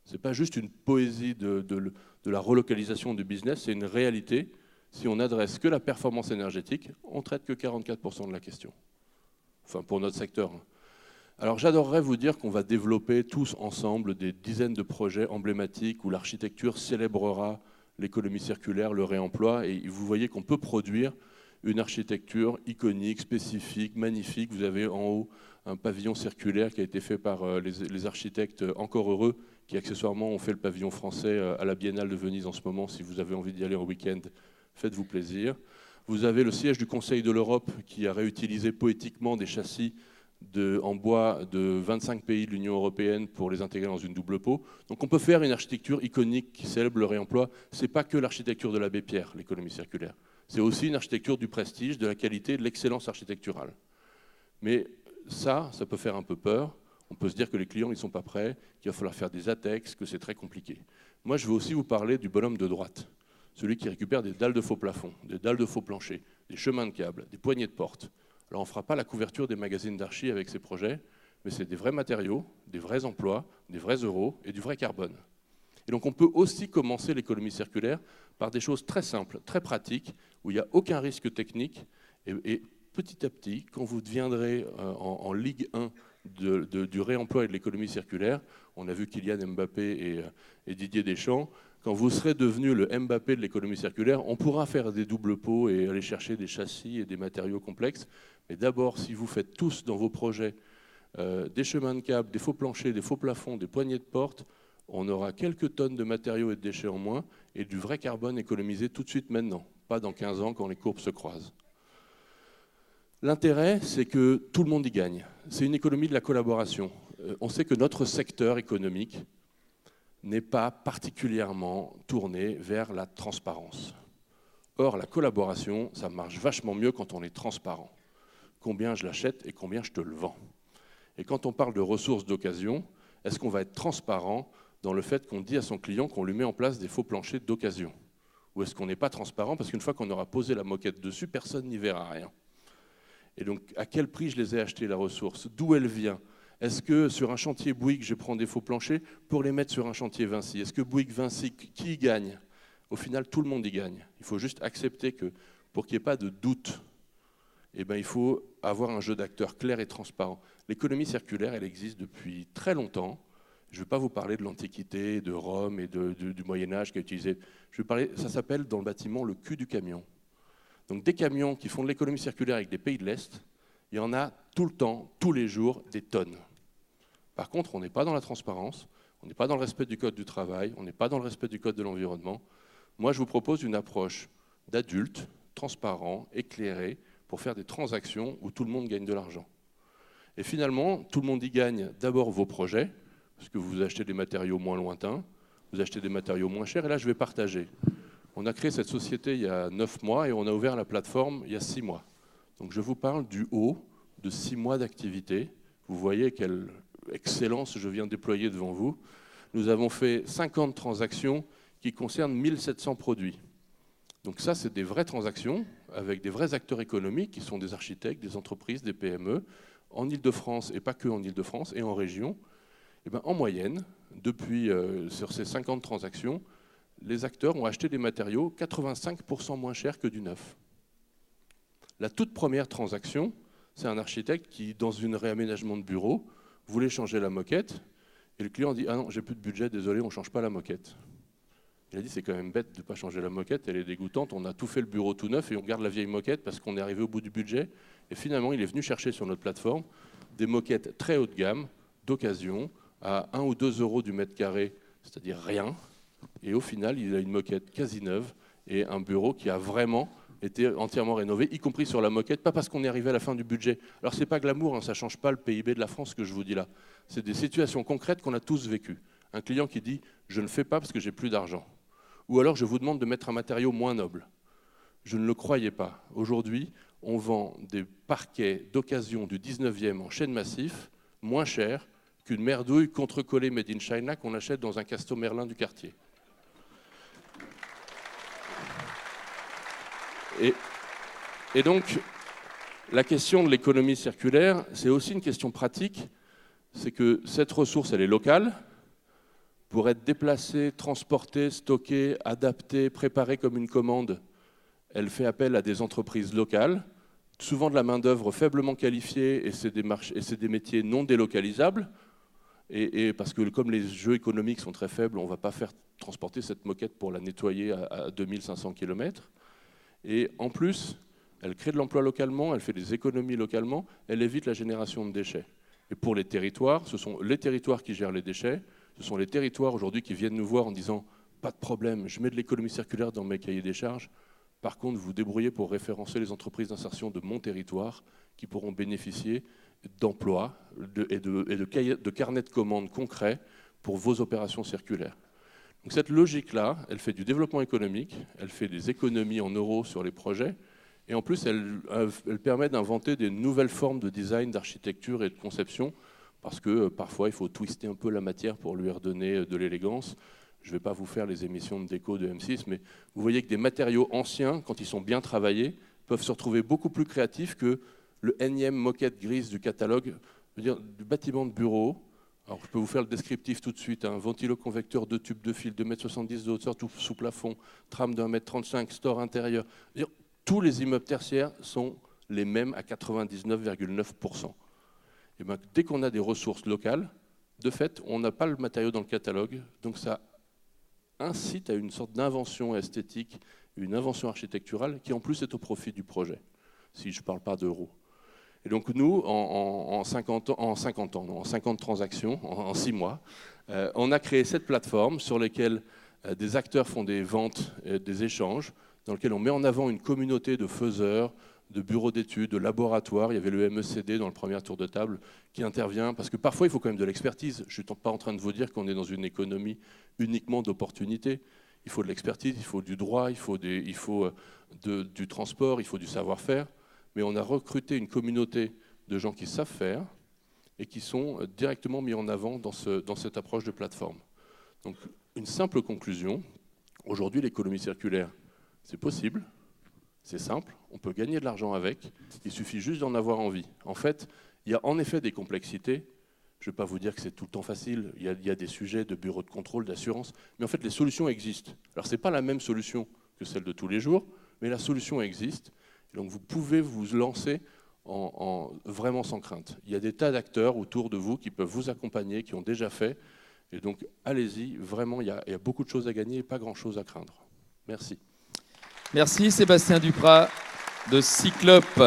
Ce n'est pas juste une poésie de la relocalisation du business, c'est une réalité. Si on n'adresse que la performance énergétique, on ne traite que 44% de la question. Enfin, pour notre secteur. Alors j'adorerais vous dire qu'on va développer tous ensemble des dizaines de projets emblématiques où l'architecture célébrera l'économie circulaire, le réemploi, et vous voyez qu'on peut produire une architecture iconique, spécifique, magnifique. Vous avez en haut un pavillon circulaire qui a été fait par les architectes encore heureux qui accessoirement ont fait le pavillon français à la Biennale de Venise en ce moment. Si vous avez envie d'y aller en week-end, faites-vous plaisir. Vous avez le siège du Conseil de l'Europe qui a réutilisé poétiquement des châssis en bois de 25 pays de l'Union européenne pour les intégrer dans une double peau. Donc on peut faire une architecture iconique qui célèbre le réemploi. Ce n'est pas que l'architecture de l'abbé Pierre, l'économie circulaire. C'est aussi une architecture du prestige, de la qualité, de l'excellence architecturale. Mais ça peut faire un peu peur. On peut se dire que les clients ne sont pas prêts, qu'il va falloir faire des ATEX, que c'est très compliqué. Moi, je veux aussi vous parler du bonhomme de droite, celui qui récupère des dalles de faux plafond, des dalles de faux planchers, des chemins de câbles, des poignées de porte. Alors, on ne fera pas la couverture des magazines d'archi avec ces projets, mais c'est des vrais matériaux, des vrais emplois, des vrais euros et du vrai carbone. Et donc, on peut aussi commencer l'économie circulaire par des choses très simples, très pratiques, où il n'y a aucun risque technique. Et petit à petit, quand vous deviendrez en Ligue 1 du réemploi et de l'économie circulaire, on a vu Kylian Mbappé et Didier Deschamps, quand vous serez devenu le Mbappé de l'économie circulaire, on pourra faire des doubles pots et aller chercher des châssis et des matériaux complexes. Mais d'abord, si vous faites tous dans vos projets des chemins de câbles, des faux planchers, des faux plafonds, des poignées de porte, on aura quelques tonnes de matériaux et de déchets en moins et du vrai carbone économisé tout de suite maintenant, pas dans 15 ans quand les courbes se croisent. L'intérêt, c'est que tout le monde y gagne. C'est une économie de la collaboration. On sait que notre secteur économique n'est pas particulièrement tourné vers la transparence. Or, la collaboration, ça marche vachement mieux quand on est transparent. Combien je l'achète et combien je te le vends. Et quand on parle de ressources d'occasion, est-ce qu'on va être transparent dans le fait qu'on dit à son client qu'on lui met en place des faux planchers d'occasion? Ou est-ce qu'on n'est pas transparent parce qu'une fois qu'on aura posé la moquette dessus, personne n'y verra rien? Et donc, à quel prix je les ai achetés, la ressource? D'où elle vient? Est-ce que sur un chantier Bouygues, je prends des faux planchers pour les mettre sur un chantier Vinci? Est-ce que Bouygues, Vinci, qui y gagne? Au final, tout le monde y gagne. Il faut juste accepter que, pour qu'il n'y ait pas de doute, eh ben, il faut avoir un jeu d'acteurs clair et transparent. L'économie circulaire, elle existe depuis très longtemps. Je ne vais pas vous parler de l'Antiquité, de Rome et du Moyen-Âge qui a utilisé. Je vais parler, ça s'appelle dans le bâtiment le cul du camion. Donc des camions qui font de l'économie circulaire avec des pays de l'Est, il y en a tout le temps, tous les jours, des tonnes. Par contre, on n'est pas dans la transparence, on n'est pas dans le respect du code du travail, on n'est pas dans le respect du code de l'environnement. Moi, je vous propose une approche d'adulte, transparent, éclairé, pour faire des transactions où tout le monde gagne de l'argent. Et finalement, tout le monde y gagne d'abord vos projets, parce que vous achetez des matériaux moins lointains, vous achetez des matériaux moins chers, et là, je vais partager. On a créé cette société il y a 9 mois et on a ouvert la plateforme il y a 6 mois. Donc je vous parle du haut de 6 mois d'activité. Vous voyez quelle excellence je viens de déployer devant vous. Nous avons fait 50 transactions qui concernent 1700 produits. Donc ça, c'est des vraies transactions avec des vrais acteurs économiques qui sont des architectes, des entreprises, des PME, en Ile-de-France et pas que en Ile-de-France et en région. Eh ben, en moyenne, depuis sur ces 50 transactions, les acteurs ont acheté des matériaux 85% moins chers que du neuf. La toute première transaction, c'est un architecte qui, dans un réaménagement de bureau, voulait changer la moquette, et le client dit « Ah non, j'ai plus de budget, désolé, on ne change pas la moquette ». Il a dit « C'est quand même bête de ne pas changer la moquette, elle est dégoûtante, on a tout fait le bureau tout neuf et on garde la vieille moquette parce qu'on est arrivé au bout du budget ». Et finalement, il est venu chercher sur notre plateforme des moquettes très haut de gamme, d'occasion, à 1 ou 2 euros du mètre carré, c'est-à-dire rien. Et au final, il a une moquette quasi neuve et un bureau qui a vraiment été entièrement rénové, y compris sur la moquette, pas parce qu'on est arrivé à la fin du budget. Alors c'est pas glamour, hein, ça ne change pas le PIB de la France que je vous dis là. C'est des situations concrètes qu'on a tous vécues. Un client qui dit « je ne fais pas parce que j'ai plus d'argent ». Ou alors je vous demande de mettre un matériau moins noble. Je ne le croyais pas. Aujourd'hui, on vend des parquets d'occasion du 19e en chêne massif, moins cher qu'une merdouille contre-collée made in China qu'on achète dans un Casto Merlin du quartier. Et donc, la question de l'économie circulaire, c'est aussi une question pratique. C'est que cette ressource, elle est locale. Pour être déplacée, transportée, stockée, adaptée, préparée comme une commande, elle fait appel à des entreprises locales, souvent de la main-d'œuvre faiblement qualifiée, et c'est des métiers non délocalisables. Et parce que comme les jeux économiques sont très faibles, on ne va pas faire transporter cette moquette pour la nettoyer à 2500 km. Et en plus, elle crée de l'emploi localement, elle fait des économies localement, elle évite la génération de déchets. Et pour les territoires, ce sont les territoires qui gèrent les déchets, ce sont les territoires aujourd'hui qui viennent nous voir en disant « pas de problème, je mets de l'économie circulaire dans mes cahiers des charges, par contre vous débrouillez pour référencer les entreprises d'insertion de mon territoire qui pourront bénéficier d'emplois et de carnets de commandes concrets pour vos opérations circulaires. » Donc cette logique-là, elle fait du développement économique, elle fait des économies en euros sur les projets, et en plus elle permet d'inventer des nouvelles formes de design, d'architecture et de conception, parce que parfois il faut twister un peu la matière pour lui redonner de l'élégance. Je ne vais pas vous faire les émissions de déco de M6, mais vous voyez que des matériaux anciens, quand ils sont bien travaillés, peuvent se retrouver beaucoup plus créatifs que le énième moquette grise du catalogue, je veux dire, du bâtiment de bureau. Alors, je peux vous faire le descriptif tout de suite. Un ventilo-convecteur, 2 tubes de fil, 2,70 m de hauteur, tout sous plafond, trame de 1,35 m, store intérieur. Tous les immeubles tertiaires sont les mêmes à 99,9%. Et bien, dès qu'on a des ressources locales, de fait, on n'a pas le matériau dans le catalogue. Donc ça incite à une sorte d'invention esthétique, une invention architecturale qui en plus est au profit du projet, si je ne parle pas d'euros. Et donc nous, en 50 transactions, en 6 mois, on a créé cette plateforme sur laquelle des acteurs font des ventes, des échanges, dans lequel on met en avant une communauté de faiseurs, de bureaux d'études, de laboratoires. Il y avait le MECD dans le premier tour de table qui intervient, parce que parfois il faut quand même de l'expertise. Je ne suis pas en train de vous dire qu'on est dans une économie uniquement d'opportunités. Il faut de l'expertise, il faut du droit, il faut du transport, il faut du savoir-faire. Mais on a recruté une communauté de gens qui savent faire et qui sont directement mis en avant dans cette approche de plateforme. Donc, une simple conclusion, aujourd'hui l'économie circulaire, c'est possible, c'est simple, on peut gagner de l'argent avec, il suffit juste d'en avoir envie. En fait, il y a en effet des complexités, je ne vais pas vous dire que c'est tout le temps facile, il y a des sujets de bureau de contrôle, d'assurance, mais en fait les solutions existent. Alors ce n'est pas la même solution que celle de tous les jours, mais la solution existe. Donc vous pouvez vous lancer vraiment sans crainte. Il y a des tas d'acteurs autour de vous qui peuvent vous accompagner, qui ont déjà fait. Et donc allez-y, vraiment, il y a beaucoup de choses à gagner et pas grand-chose à craindre. Merci. Merci Sébastien Duprat de Cyclope.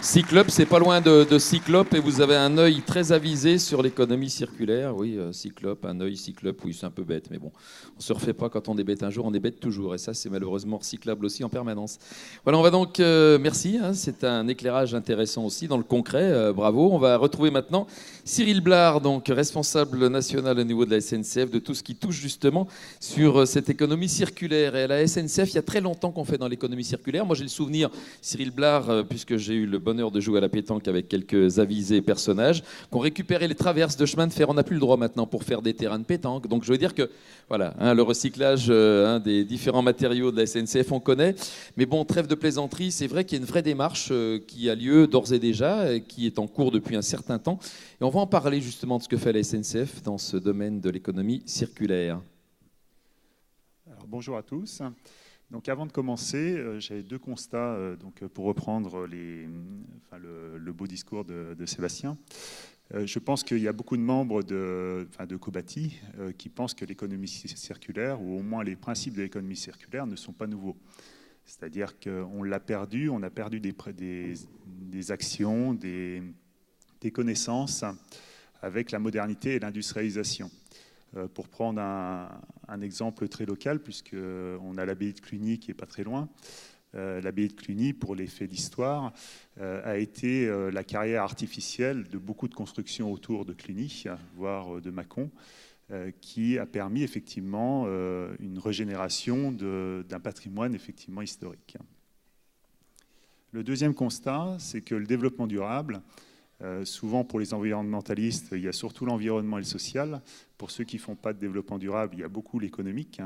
Cyclope, c'est pas loin de Cyclope et vous avez un œil très avisé sur l'économie circulaire. Oui, Cyclope, un œil Cyclope, oui, c'est un peu bête, mais bon, on se refait pas quand on est bête un jour, on est bête toujours. Et ça, c'est malheureusement recyclable aussi en permanence. Voilà, on va donc, merci, hein, c'est un éclairage intéressant aussi dans le concret, bravo. On va retrouver maintenant Cyril Blard, donc responsable national au niveau de la SNCF, de tout ce qui touche justement sur cette économie circulaire. Et à la SNCF, il y a très longtemps qu'on fait dans l'économie circulaire. Moi, j'ai le souvenir, Cyril Blard, puisque j'ai eu le bonheur de jouer à la pétanque avec quelques avisés personnages, qui ont récupéré les traverses de chemin de fer. On n'a plus le droit maintenant pour faire des terrains de pétanque. Donc je veux dire que voilà, le recyclage des différents matériaux de la SNCF, on connaît. Mais bon, trêve de plaisanterie, c'est vrai qu'il y a une vraie démarche qui a lieu d'ores et déjà, et qui est en cours depuis un certain temps. Et on va en parler justement de ce que fait la SNCF dans ce domaine de l'économie circulaire. Alors, bonjour à tous. Donc, avant de commencer, j'avais deux constats pour reprendre le beau discours de Sébastien. Je pense qu'il y a beaucoup de membres de Cobati qui pensent que l'économie circulaire, ou au moins les principes de l'économie circulaire, ne sont pas nouveaux. C'est-à-dire qu'on l'a perdu, on a perdu des actions, des connaissances avec la modernité et l'industrialisation. Pour prendre un exemple très local, puisqu'on a l'abbaye de Cluny qui n'est pas très loin, l'abbaye de Cluny, pour l'effet d'histoire, a été la carrière artificielle de beaucoup de constructions autour de Cluny, voire de Mâcon, qui a permis effectivement une régénération d'un patrimoine effectivement historique. Le deuxième constat, c'est que le développement durable, souvent pour les environnementalistes, il y a surtout l'environnement et le social. Pour ceux qui ne font pas de développement durable, il y a beaucoup l'économique.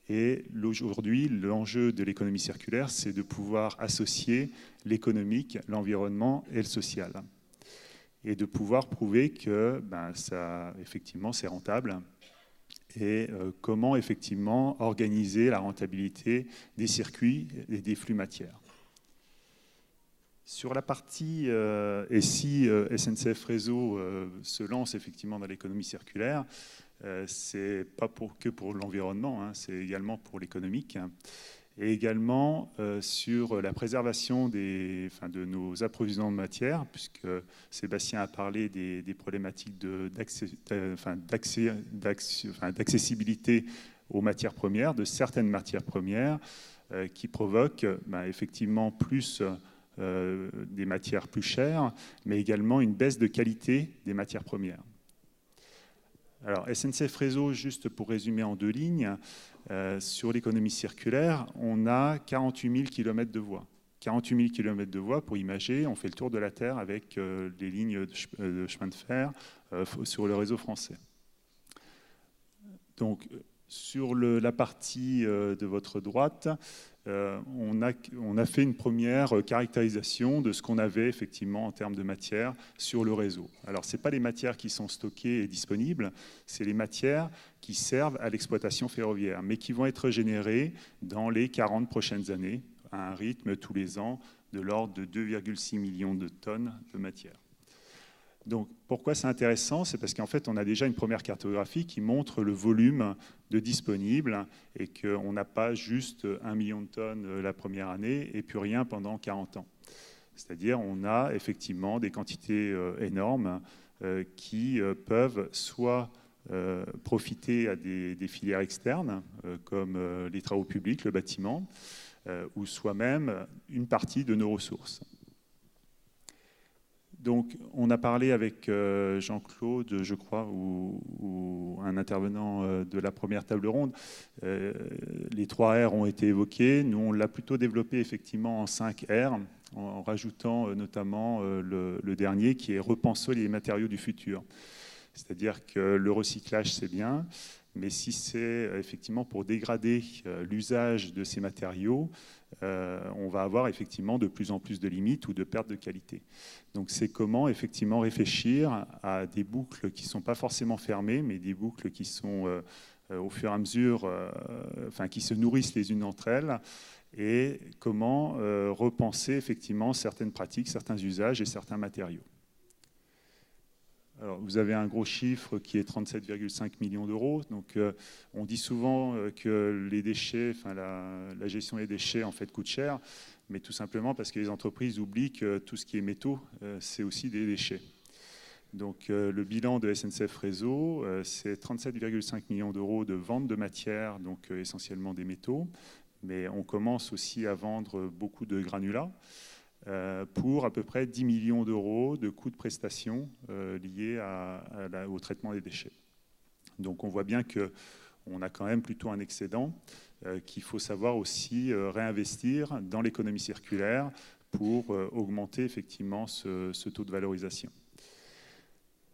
Et aujourd'hui, l'enjeu de l'économie circulaire, c'est de pouvoir associer l'économique, l'environnement et le social. Et de pouvoir prouver que ça, effectivement, c'est rentable. Et comment effectivement organiser la rentabilité des circuits et des flux matières. Sur la partie, et si SNCF Réseau se lance effectivement dans l'économie circulaire, c'est pas que pour l'environnement, c'est également pour l'économique, et également sur la préservation de nos approvisionnements de matière, puisque Sébastien a parlé des problématiques d'accessibilité aux matières premières, de certaines matières premières, qui provoquent effectivement plus des matières plus chères, mais également une baisse de qualité des matières premières. Alors, SNCF Réseau, juste pour résumer en deux lignes, sur l'économie circulaire, on a 48 000 km de voies. 48 000 km de voies, pour imager, on fait le tour de la Terre avec les lignes de chemin de fer sur le réseau français. Donc, sur la partie de votre droite, on a fait une première caractérisation de ce qu'on avait effectivement en termes de matière sur le réseau. Alors, ce n'est pas les matières qui sont stockées et disponibles, c'est les matières qui servent à l'exploitation ferroviaire, mais qui vont être générées dans les 40 prochaines années, à un rythme tous les ans de l'ordre de 2,6 millions de tonnes de matière. Donc, pourquoi c'est intéressant? C'est parce qu'en fait, on a déjà une première cartographie qui montre le volume de disponibles et qu'on n'a pas juste 1 million de tonnes la première année et puis rien pendant 40 ans. C'est-à-dire on a effectivement des quantités énormes qui peuvent soit profiter à des filières externes, comme les travaux publics, le bâtiment, ou soit même une partie de nos ressources. Donc, on a parlé avec Jean-Claude, je crois, ou un intervenant de la première table ronde. Les 3 R ont été évoqués. Nous, on l'a plutôt développé effectivement en 5 R, en rajoutant notamment le dernier, qui est repenser les matériaux du futur. C'est-à-dire que le recyclage, c'est bien, mais si c'est effectivement pour dégrader l'usage de ces matériaux, on va avoir effectivement de plus en plus de limites ou de pertes de qualité. Donc c'est comment effectivement réfléchir à des boucles qui ne sont pas forcément fermées, mais des boucles qui sont au fur et à mesure, qui se nourrissent les unes entre elles, et comment repenser effectivement certaines pratiques, certains usages et certains matériaux. Alors, vous avez un gros chiffre qui est 37,5 millions d'euros. Donc, on dit souvent que les déchets, la gestion des déchets en fait coûte cher, mais tout simplement parce que les entreprises oublient que tout ce qui est métaux, c'est aussi des déchets. Donc, le bilan de SNCF Réseau, c'est 37,5 millions d'euros de vente de matières, donc essentiellement des métaux, mais on commence aussi à vendre beaucoup de granulats. Pour à peu près 10 millions d'euros de coûts de prestation liés au traitement des déchets. Donc on voit bien qu'on a quand même plutôt un excédent qu'il faut savoir aussi réinvestir dans l'économie circulaire pour augmenter effectivement ce taux de valorisation.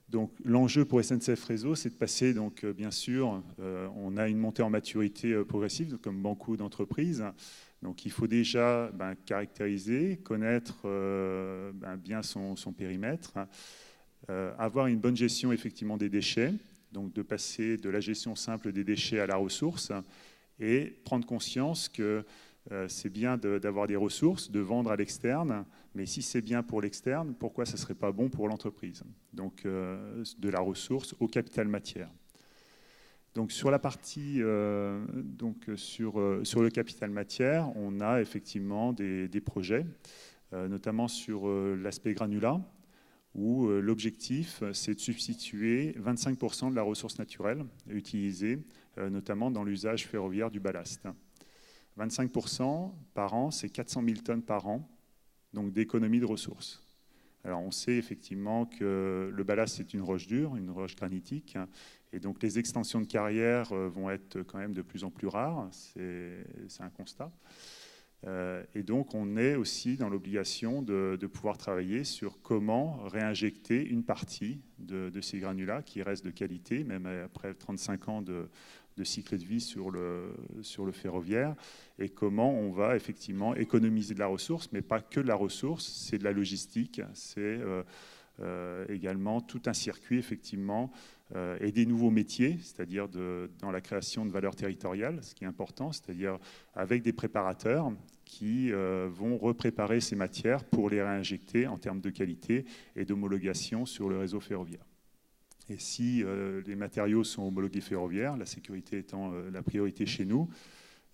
Donc l'enjeu pour SNCF Réseau, c'est de passer, donc, bien sûr, on a une montée en maturité progressive, comme beaucoup d'entreprises. Donc il faut déjà caractériser, connaître bien son périmètre, avoir une bonne gestion effectivement des déchets, donc de passer de la gestion simple des déchets à la ressource, et prendre conscience que c'est bien d'avoir des ressources, de vendre à l'externe, mais si c'est bien pour l'externe, pourquoi ce ne serait pas bon pour l'entreprise? Donc de la ressource au capital matière. Donc sur la partie, sur le capital matière, on a effectivement des projets, notamment sur l'aspect granulat, où l'objectif, c'est de substituer 25% de la ressource naturelle utilisée, notamment dans l'usage ferroviaire du ballast. 25% par an, c'est 400 000 tonnes par an, donc d'économie de ressources. Alors on sait effectivement que le ballast, c'est une roche dure, une roche granitique, et donc les extensions de carrière vont être quand même de plus en plus rares, c'est un constat. Et donc on est aussi dans l'obligation de pouvoir travailler sur comment réinjecter une partie de ces granulats qui restent de qualité, même après 35 ans de cycle de vie sur le ferroviaire, et comment on va effectivement économiser de la ressource, mais pas que de la ressource, c'est de la logistique, c'est également tout un circuit effectivement, et des nouveaux métiers, c'est-à-dire dans la création de valeur territoriale, ce qui est important, c'est-à-dire avec des préparateurs qui vont repréparer ces matières pour les réinjecter en termes de qualité et d'homologation sur le réseau ferroviaire. Et si les matériaux sont homologués ferroviaires, la sécurité étant la priorité chez nous,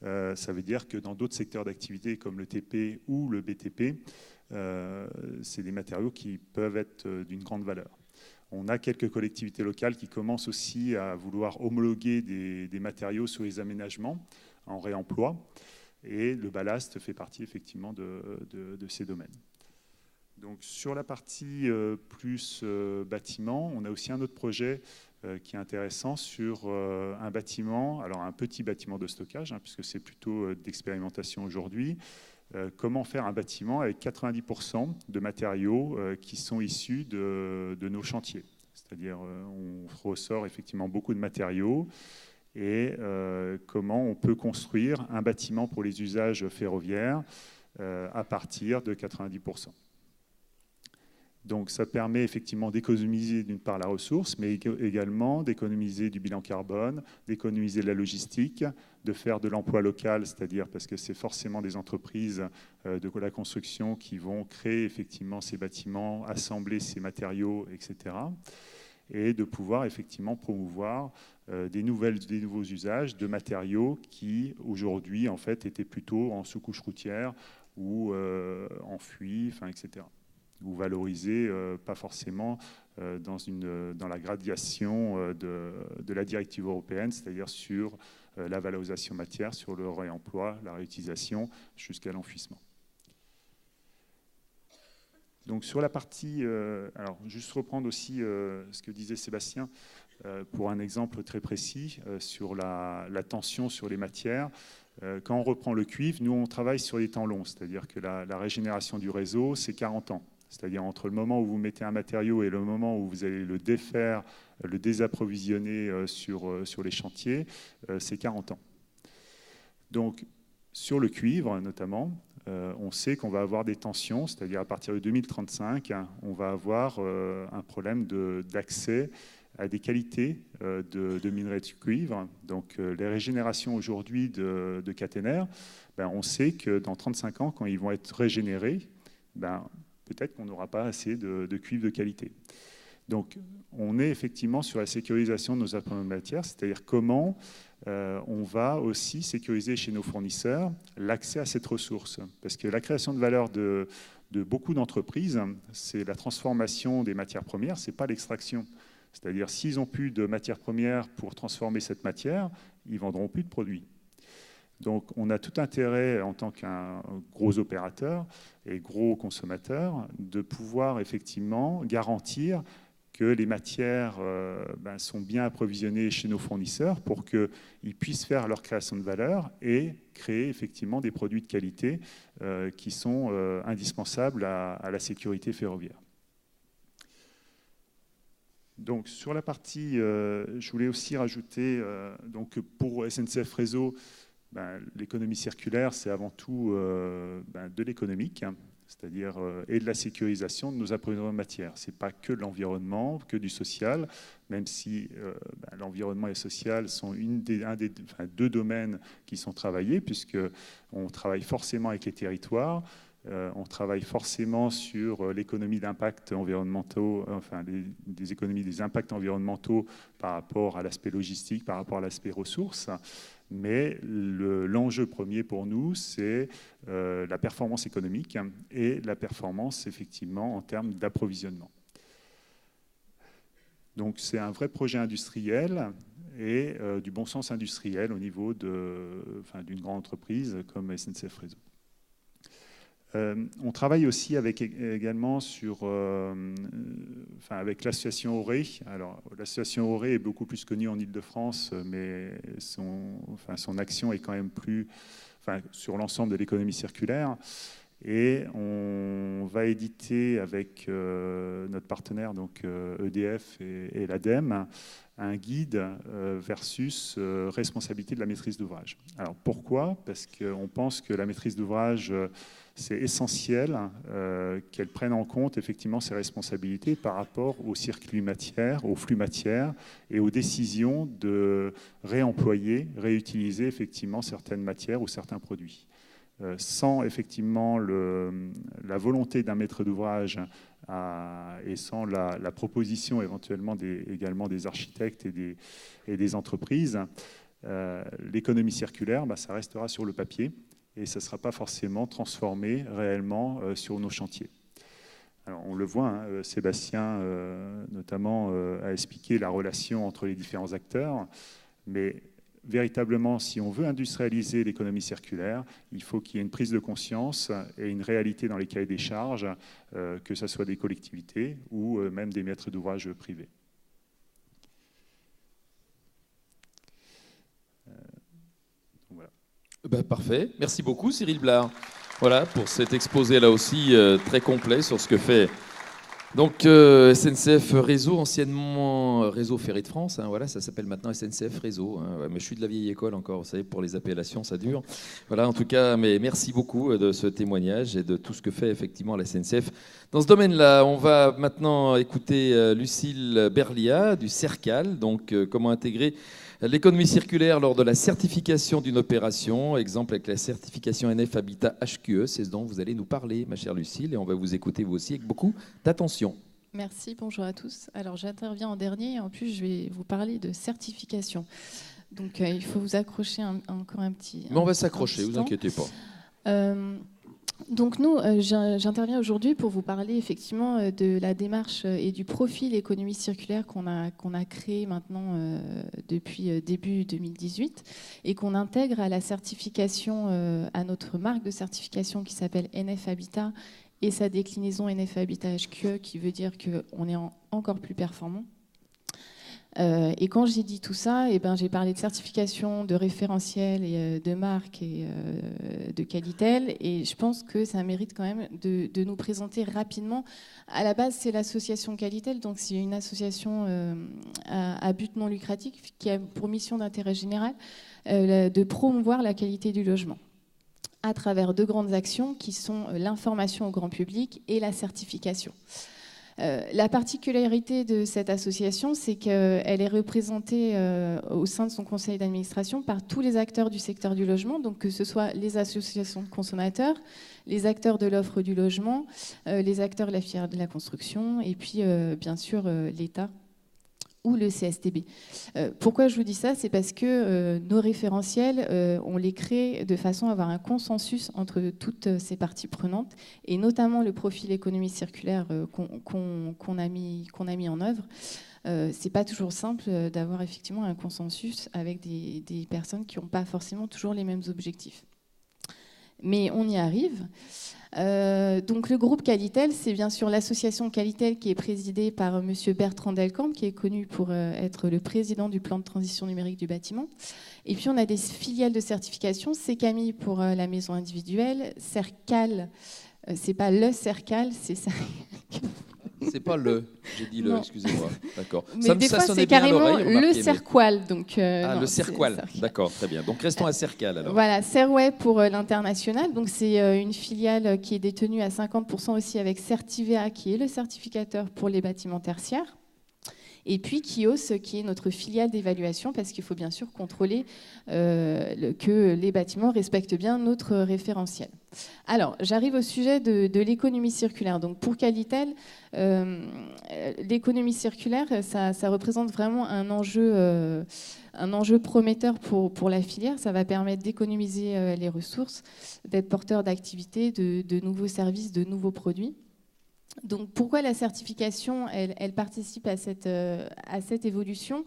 ça veut dire que dans d'autres secteurs d'activité comme le TP ou le BTP, c'est des matériaux qui peuvent être d'une grande valeur. On a quelques collectivités locales qui commencent aussi à vouloir homologuer des matériaux sur les aménagements en réemploi, et le ballast fait partie effectivement de ces domaines. Donc, sur la partie plus bâtiment, on a aussi un autre projet qui est intéressant sur un bâtiment, alors un petit bâtiment de stockage, puisque c'est plutôt d'expérimentation aujourd'hui. Comment faire un bâtiment avec 90% de matériaux qui sont issus de nos chantiers. C'est-à-dire, on ressort effectivement beaucoup de matériaux, et comment on peut construire un bâtiment pour les usages ferroviaires à partir de 90%. Donc ça permet effectivement d'économiser d'une part la ressource, mais également d'économiser du bilan carbone, d'économiser de la logistique, de faire de l'emploi local, c'est-à-dire parce que c'est forcément des entreprises de la construction qui vont créer effectivement ces bâtiments, assembler ces matériaux, etc. Et de pouvoir effectivement promouvoir des nouveaux usages de matériaux qui aujourd'hui en fait étaient plutôt en sous-couche routière ou enfouis, etc. Ou valorisés pas forcément dans la gradation de la directive européenne, c'est-à-dire sur la valorisation matière, sur le réemploi, la réutilisation, jusqu'à l'enfouissement. Donc sur la partie, alors juste reprendre aussi ce que disait Sébastien, pour un exemple très précis sur la tension sur les matières. Quand on reprend le cuivre, nous on travaille sur des temps longs, c'est-à-dire que la régénération du réseau, c'est 40 ans. C'est-à-dire entre le moment où vous mettez un matériau et le moment où vous allez le défaire, le désapprovisionner sur les chantiers, c'est 40 ans. Donc sur le cuivre notamment, on sait qu'on va avoir des tensions, c'est-à-dire à partir de 2035, on va avoir un problème d'accès à des qualités de minerais de cuivre. Donc les régénérations aujourd'hui de caténaires, on sait que dans 35 ans, quand ils vont être régénérés, peut-être qu'on n'aura pas assez de cuivre de qualité. Donc on est effectivement sur la sécurisation de nos approvisionnements de matière, c'est-à-dire comment on va aussi sécuriser chez nos fournisseurs l'accès à cette ressource. Parce que la création de valeur de beaucoup d'entreprises, c'est la transformation des matières premières, ce n'est pas l'extraction. C'est-à-dire s'ils n'ont plus de matières premières pour transformer cette matière, ils ne vendront plus de produits. Donc on a tout intérêt en tant qu'un gros opérateur et gros consommateur de pouvoir effectivement garantir que les matières sont bien approvisionnées chez nos fournisseurs pour qu'ils puissent faire leur création de valeur et créer effectivement des produits de qualité qui sont indispensables à la sécurité ferroviaire. Donc sur la partie, je voulais aussi rajouter, donc pour SNCF Réseau, l'économie circulaire, c'est avant tout de l'économique, c'est-à-dire et de la sécurisation de nos approvisionnements de matière. Ce n'est pas que de l'environnement, que du social, même si l'environnement et le social sont deux domaines qui sont travaillés, puisqu'on travaille forcément avec les territoires, on travaille forcément sur l'économie d'impact environnementaux, des économies des impacts environnementaux par rapport à l'aspect logistique, par rapport à l'aspect ressources. Mais l'enjeu premier pour nous, c'est la performance économique et la performance, effectivement, en termes d'approvisionnement. Donc, c'est un vrai projet industriel et du bon sens industriel au niveau d'une grande entreprise comme SNCF Réseau. On travaille aussi également avec l'association Auré. Alors, l'association Auré est beaucoup plus connue en Île-de-France, mais son action est quand même sur l'ensemble de l'économie circulaire. Et on va éditer avec notre partenaire, donc EDF et l'ADEME, un guide versus responsabilité de la maîtrise d'ouvrage. Alors pourquoi ? Parce qu'on pense que la maîtrise d'ouvrage, c'est essentiel qu'elle prenne en compte effectivement ses responsabilités par rapport au circuit matière, aux flux matières et aux décisions de réemployer, réutiliser effectivement certaines matières ou certains produits. Sans effectivement la volonté d'un maître d'ouvrage et sans la proposition éventuellement également des architectes et des entreprises, l'économie circulaire, ça restera sur le papier et ça ne sera pas forcément transformé réellement sur nos chantiers. Alors, on le voit, Sébastien notamment a expliqué la relation entre les différents acteurs, mais véritablement, si on veut industrialiser l'économie circulaire, il faut qu'il y ait une prise de conscience et une réalité dans les cahiers des charges, que ce soit des collectivités ou même des maîtres d'ouvrage privés. Voilà. Parfait. Merci beaucoup, Cyril Blard. Voilà, pour cet exposé là aussi très complet sur ce que fait donc SNCF Réseau, anciennement Réseau Ferré de France, voilà, ça s'appelle maintenant SNCF Réseau, mais je suis de la vieille école encore, vous savez, pour les appellations ça dure. Voilà, en tout cas, mais merci beaucoup de ce témoignage et de tout ce que fait effectivement la SNCF. Dans ce domaine-là, on va maintenant écouter Lucille Berlia du CERCAL, donc comment intégrer l'économie circulaire lors de la certification d'une opération, exemple avec la certification NF Habitat HQE, c'est ce dont vous allez nous parler, ma chère Lucille, et on va vous écouter vous aussi avec beaucoup d'attention. Merci, bonjour à tous. Alors j'interviens en dernier, et en plus je vais vous parler de certification. Donc il faut vous accrocher encore un petit... Mais on va s'accrocher, vous inquiétez pas. Donc nous, j'interviens aujourd'hui pour vous parler effectivement de la démarche et du profil économie circulaire qu'on a créé maintenant depuis début 2018 et qu'on intègre à la certification, à notre marque de certification qui s'appelle NF Habitat et sa déclinaison NF Habitat HQE qui veut dire qu'on est encore plus performant. Et quand j'ai dit tout ça, j'ai parlé de certification, de référentiel, et de marque et de Qualitel. Et je pense que ça mérite quand même de nous présenter rapidement. À la base, c'est l'association Qualitel, donc c'est une association à but non lucratif qui a pour mission d'intérêt général de promouvoir la qualité du logement à travers deux grandes actions qui sont l'information au grand public et la certification. La particularité de cette association, c'est qu'elle est représentée au sein de son conseil d'administration par tous les acteurs du secteur du logement, donc que ce soit les associations de consommateurs, les acteurs de l'offre du logement, les acteurs de la filière de la construction et puis bien sûr l'État ou le CSTB. Pourquoi je vous dis ça ? C'est parce que nos référentiels, on les crée de façon à avoir un consensus entre toutes ces parties prenantes, et notamment le profil économie circulaire qu'on a mis en œuvre. C'est pas toujours simple d'avoir effectivement un consensus avec des personnes qui n'ont pas forcément toujours les mêmes objectifs. mais on y arrive. Donc le groupe Qualitel, c'est bien sûr l'association Qualitel qui est présidée par monsieur Bertrand Delcambre, qui est connu pour être le président du plan de transition numérique du bâtiment. Et puis on a des filiales de certification, CECAMI pour la maison individuelle, CERCAL, c'est pas le CERCAL, c'est ça. C'est pas le, j'ai dit le, Non. excusez-moi. D'accord. Mais des fois, c'est carrément le CERQUAL. Donc, le non, CERQUAL, c'est d'accord, très bien. Donc restons à CERCAL alors. Voilà, Serway pour l'international. Donc c'est une filiale qui est détenue à 50% aussi avec Certivea, qui est le certificateur pour les bâtiments tertiaires. Et puis Kios, qui est notre filiale d'évaluation, parce qu'il faut bien sûr contrôler que les bâtiments respectent bien notre référentiel. Alors, j'arrive au sujet de l'économie circulaire. Donc, pour Qualitel, l'économie circulaire, ça représente vraiment un enjeu prometteur pour la filière. Ça va permettre d'économiser les ressources, d'être porteur d'activités, de nouveaux services, de nouveaux produits. Donc, pourquoi la certification, elle participe à cette évolution ?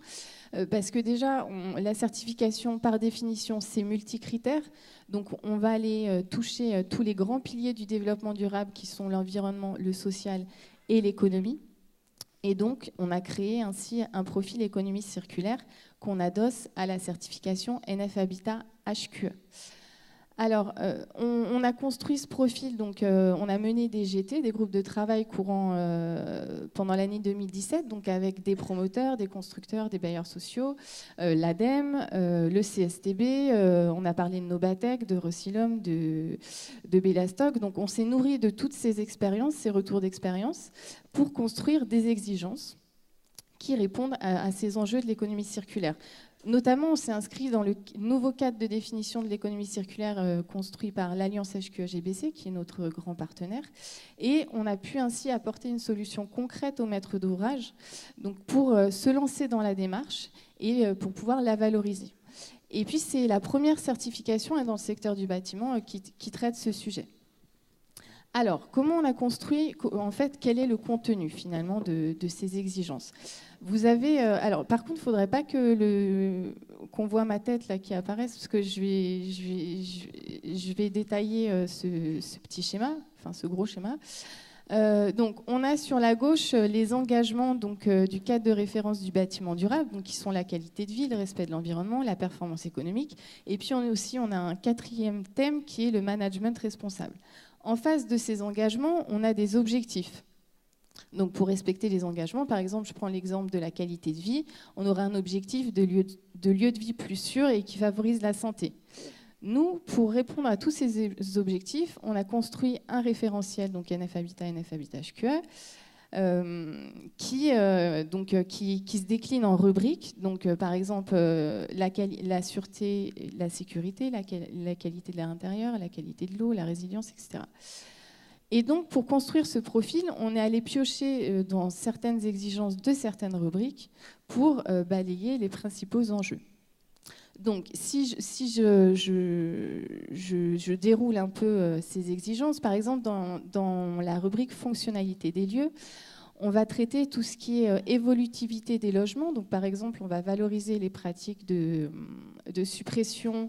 Parce que déjà, la certification, par définition, c'est multicritère. Donc, on va aller toucher tous les grands piliers du développement durable qui sont l'environnement, le social et l'économie. Et donc, on a créé ainsi un profil économie circulaire qu'on adosse à la certification NF Habitat HQE. Alors, on a construit ce profil, donc on a mené des GT, des groupes de travail courants pendant l'année 2017, donc avec des promoteurs, des constructeurs, des bailleurs sociaux, l'ADEME, le CSTB, on a parlé de Nobatec, de Recilum, de Bellastock. Donc on s'est nourri de toutes ces expériences, ces retours d'expérience, pour construire des exigences qui répondent à ces enjeux de l'économie circulaire. Notamment, on s'est inscrit dans le nouveau cadre de définition de l'économie circulaire construit par l'Alliance HQE-GBC, qui est notre grand partenaire. Et on a pu ainsi apporter une solution concrète aux maîtres d'ouvrage, donc pour se lancer dans la démarche et pour pouvoir la valoriser. Et puis, c'est la première certification dans le secteur du bâtiment qui traite ce sujet. Alors, comment on a construit, en fait, quel est le contenu finalement de ces exigences ? Vous avez, alors par contre, il ne faudrait pas qu'on voit ma tête là qui apparaisse, parce que je vais détailler ce petit schéma, enfin ce gros schéma. Donc, on a sur la gauche les engagements donc, du cadre de référence du bâtiment durable, donc, qui sont la qualité de vie, le respect de l'environnement, la performance économique. Et puis on a un quatrième thème qui est le management responsable. En face de ces engagements, on a des objectifs. Donc pour respecter les engagements, par exemple, je prends l'exemple de la qualité de vie, on aura un objectif de lieu de vie plus sûr et qui favorise la santé. Nous, pour répondre à tous ces objectifs, on a construit un référentiel, donc NF Habitat, NF Habitat HQE, qui se décline en rubriques. Donc, par exemple, la sûreté, la sécurité, la qualité de l'air intérieur, la qualité de l'eau, la résilience, etc. Et donc, pour construire ce profil, on est allé piocher dans certaines exigences de certaines rubriques pour balayer les principaux enjeux. Donc, si je déroule un peu ces exigences, par exemple, dans la rubrique fonctionnalité des lieux, on va traiter tout ce qui est évolutivité des logements. Donc, par exemple, on va valoriser les pratiques de suppression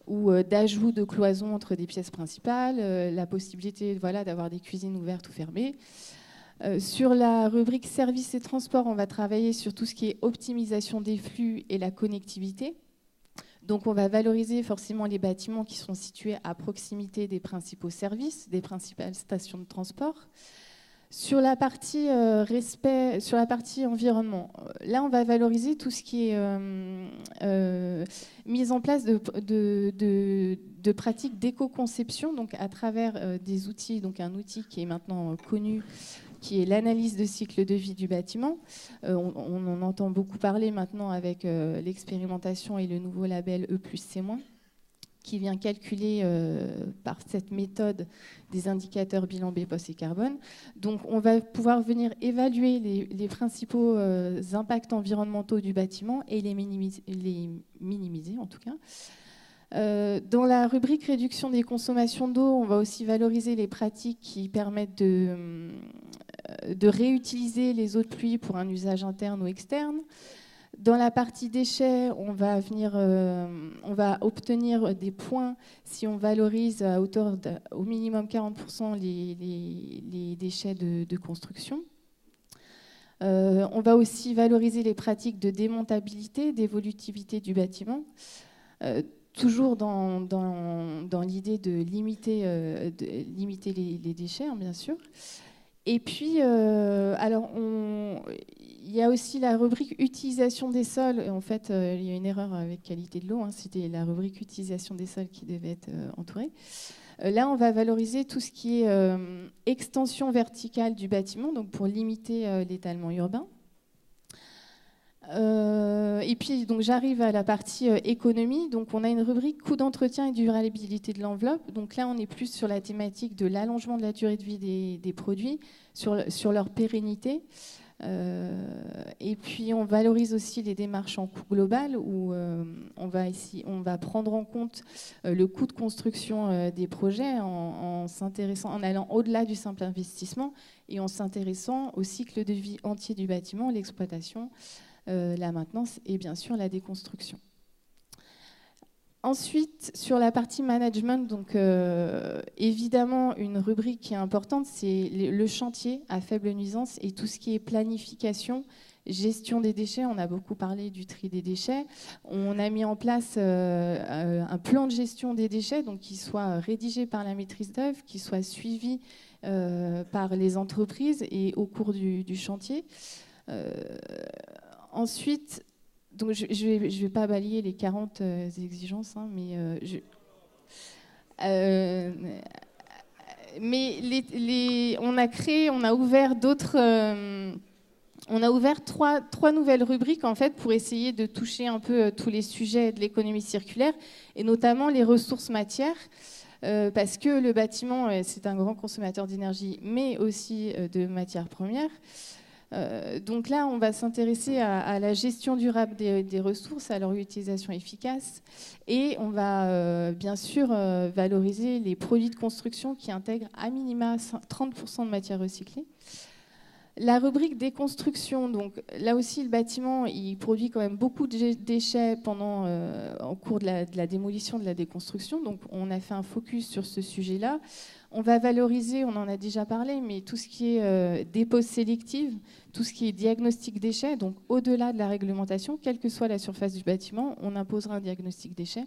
ou d'ajout de cloisons entre des pièces principales, la possibilité d'avoir des cuisines ouvertes ou fermées. Sur la rubrique services et transports, on va travailler sur tout ce qui est optimisation des flux et la connectivité. Donc on va valoriser forcément les bâtiments qui sont situés à proximité des principaux services, des principales stations de transport. Sur la partie sur la partie environnement, là on va valoriser tout ce qui est mise en place de pratiques d'éco-conception, donc à travers des outils, donc un outil qui est maintenant connu, qui est l'analyse de cycle de vie du bâtiment. On en entend beaucoup parler maintenant avec l'expérimentation et le nouveau label E+C-, qui vient calculer par cette méthode des indicateurs bilan BPOS et carbone. Donc on va pouvoir venir évaluer les principaux impacts environnementaux du bâtiment et les minimiser en tout cas. Dans la rubrique réduction des consommations d'eau, on va aussi valoriser les pratiques qui permettent de réutiliser les eaux de pluie pour un usage interne ou externe. Dans la partie déchets, on va obtenir des points si on valorise à hauteur au minimum 40% les déchets de construction. On va aussi valoriser les pratiques de démontabilité, d'évolutivité du bâtiment, toujours dans l'idée de limiter les déchets, hein, bien sûr. Et puis, il y a aussi la rubrique utilisation des sols. Et en fait, il y a une erreur avec qualité de l'eau, hein, c'était la rubrique utilisation des sols qui devait être entourée. Là, on va valoriser tout ce qui est extension verticale du bâtiment, donc pour limiter l'étalement urbain. Et puis, donc, j'arrive à la partie économie. Donc, on a une rubrique coût d'entretien et durabilité de l'enveloppe. Donc là, on est plus sur la thématique de l'allongement de la durée de vie des produits, sur leur pérennité. Et puis, on valorise aussi les démarches en coût global, où on va prendre en compte le coût de construction des projets en allant au-delà du simple investissement et en s'intéressant au cycle de vie entier du bâtiment, l'exploitation, la maintenance et bien sûr la déconstruction. Ensuite, sur la partie management, donc évidemment une rubrique qui est importante, c'est le chantier à faible nuisance et tout ce qui est planification, gestion des déchets. On a beaucoup parlé du tri des déchets. On a mis en place un plan de gestion des déchets, donc qui soit rédigé par la maîtrise d'œuvre, qui soit suivi par les entreprises et au cours du chantier. Ensuite, donc je vais pas balayer les 40 exigences, hein, mais on a ouvert d'autres. On a ouvert trois nouvelles rubriques en fait pour essayer de toucher un peu tous les sujets de l'économie circulaire et notamment les ressources matières. Parce que le bâtiment, c'est un grand consommateur d'énergie, mais aussi de matières premières. Donc là, on va s'intéresser à la gestion durable des ressources, à leur utilisation efficace, et on va bien sûr valoriser les produits de construction qui intègrent à minima 30% de matières recyclées. La rubrique déconstruction, donc là aussi le bâtiment il produit quand même beaucoup de déchets en cours de la démolition, de la déconstruction, donc on a fait un focus sur ce sujet-là. On va valoriser, on en a déjà parlé, mais tout ce qui est dépose sélective, tout ce qui est diagnostic déchets, donc au-delà de la réglementation, quelle que soit la surface du bâtiment, on imposera un diagnostic déchets.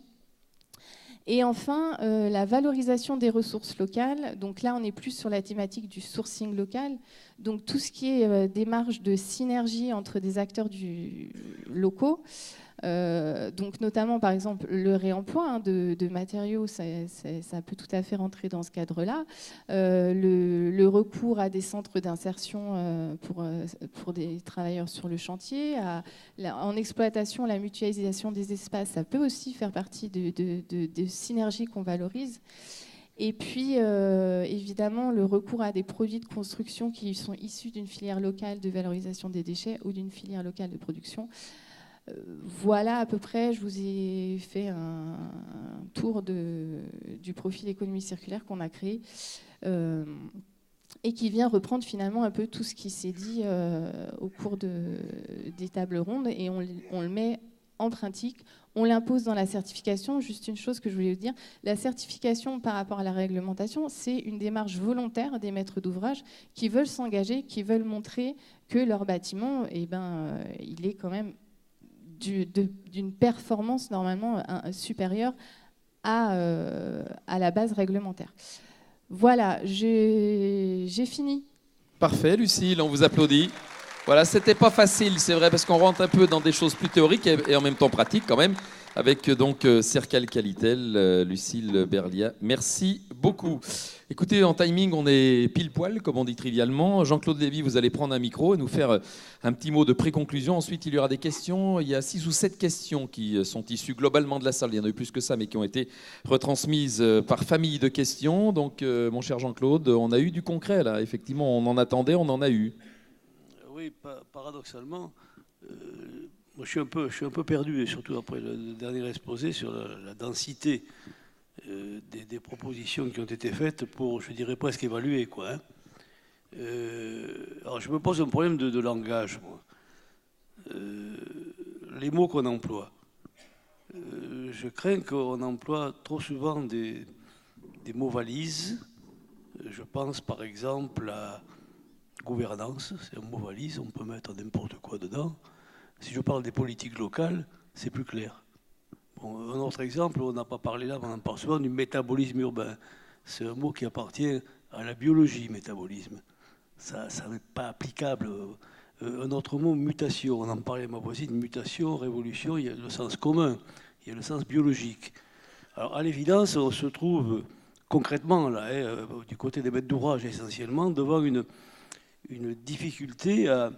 Et enfin, la valorisation des ressources locales. Donc là, on est plus sur la thématique du sourcing local. Donc tout ce qui est démarche de synergie entre des acteurs locaux. Donc notamment, par exemple, le réemploi de matériaux, ça peut tout à fait rentrer dans ce cadre-là. Le recours à des centres d'insertion pour des travailleurs sur le chantier. En exploitation, la mutualisation des espaces, ça peut aussi faire partie de synergies qu'on valorise. Et puis, évidemment, le recours à des produits de construction qui sont issus d'une filière locale de valorisation des déchets ou d'une filière locale de production. Voilà à peu près, je vous ai fait un tour du profil économie circulaire qu'on a créé et qui vient reprendre finalement un peu tout ce qui s'est dit au cours des tables rondes et on le met en pratique, on l'impose dans la certification. Juste une chose que je voulais vous dire, la certification par rapport à la réglementation, c'est une démarche volontaire des maîtres d'ouvrage qui veulent s'engager, qui veulent montrer que leur bâtiment, il est quand même d'une performance normalement supérieure à la base réglementaire. Voilà, j'ai fini. Parfait, Lucille, on vous applaudit. Voilà, c'était pas facile, c'est vrai, parce qu'on rentre un peu dans des choses plus théoriques et en même temps pratiques quand même, avec donc Sercal Qualitel, Lucille Berlia. Merci beaucoup. Écoutez, en timing, on est pile poil, comme on dit trivialement. Jean-Claude Lévy, vous allez prendre un micro et nous faire un petit mot de pré-conclusion. Ensuite, il y aura des questions. Il y a 6 ou 7 questions qui sont issues globalement de la salle. Il y en a eu plus que ça, mais qui ont été retransmises par famille de questions. Donc, mon cher Jean-Claude, on a eu du concret là. Effectivement, on en attendait, on en a eu. Oui, paradoxalement, moi je suis un peu perdu, et surtout après le dernier exposé sur la densité des propositions qui ont été faites pour, je dirais, presque évaluer, quoi. Hein. Alors je me pose un problème de langage, moi. les mots qu'on emploie. Je crains qu'on emploie trop souvent des mots valises. Je pense par exemple à gouvernance, c'est un mot valise, on peut mettre n'importe quoi dedans. Si je parle des politiques locales, c'est plus clair. Bon, un autre exemple, on n'a pas parlé là, mais on en parle souvent du métabolisme urbain. C'est un mot qui appartient à la biologie, métabolisme. Ça n'est pas applicable. Un autre mot, mutation. On en parlait, ma voisine, mutation, révolution, il y a le sens commun, il y a le sens biologique. Alors, à l'évidence, on se trouve concrètement, là, du côté des maîtres d'ouvrage essentiellement, devant une difficulté à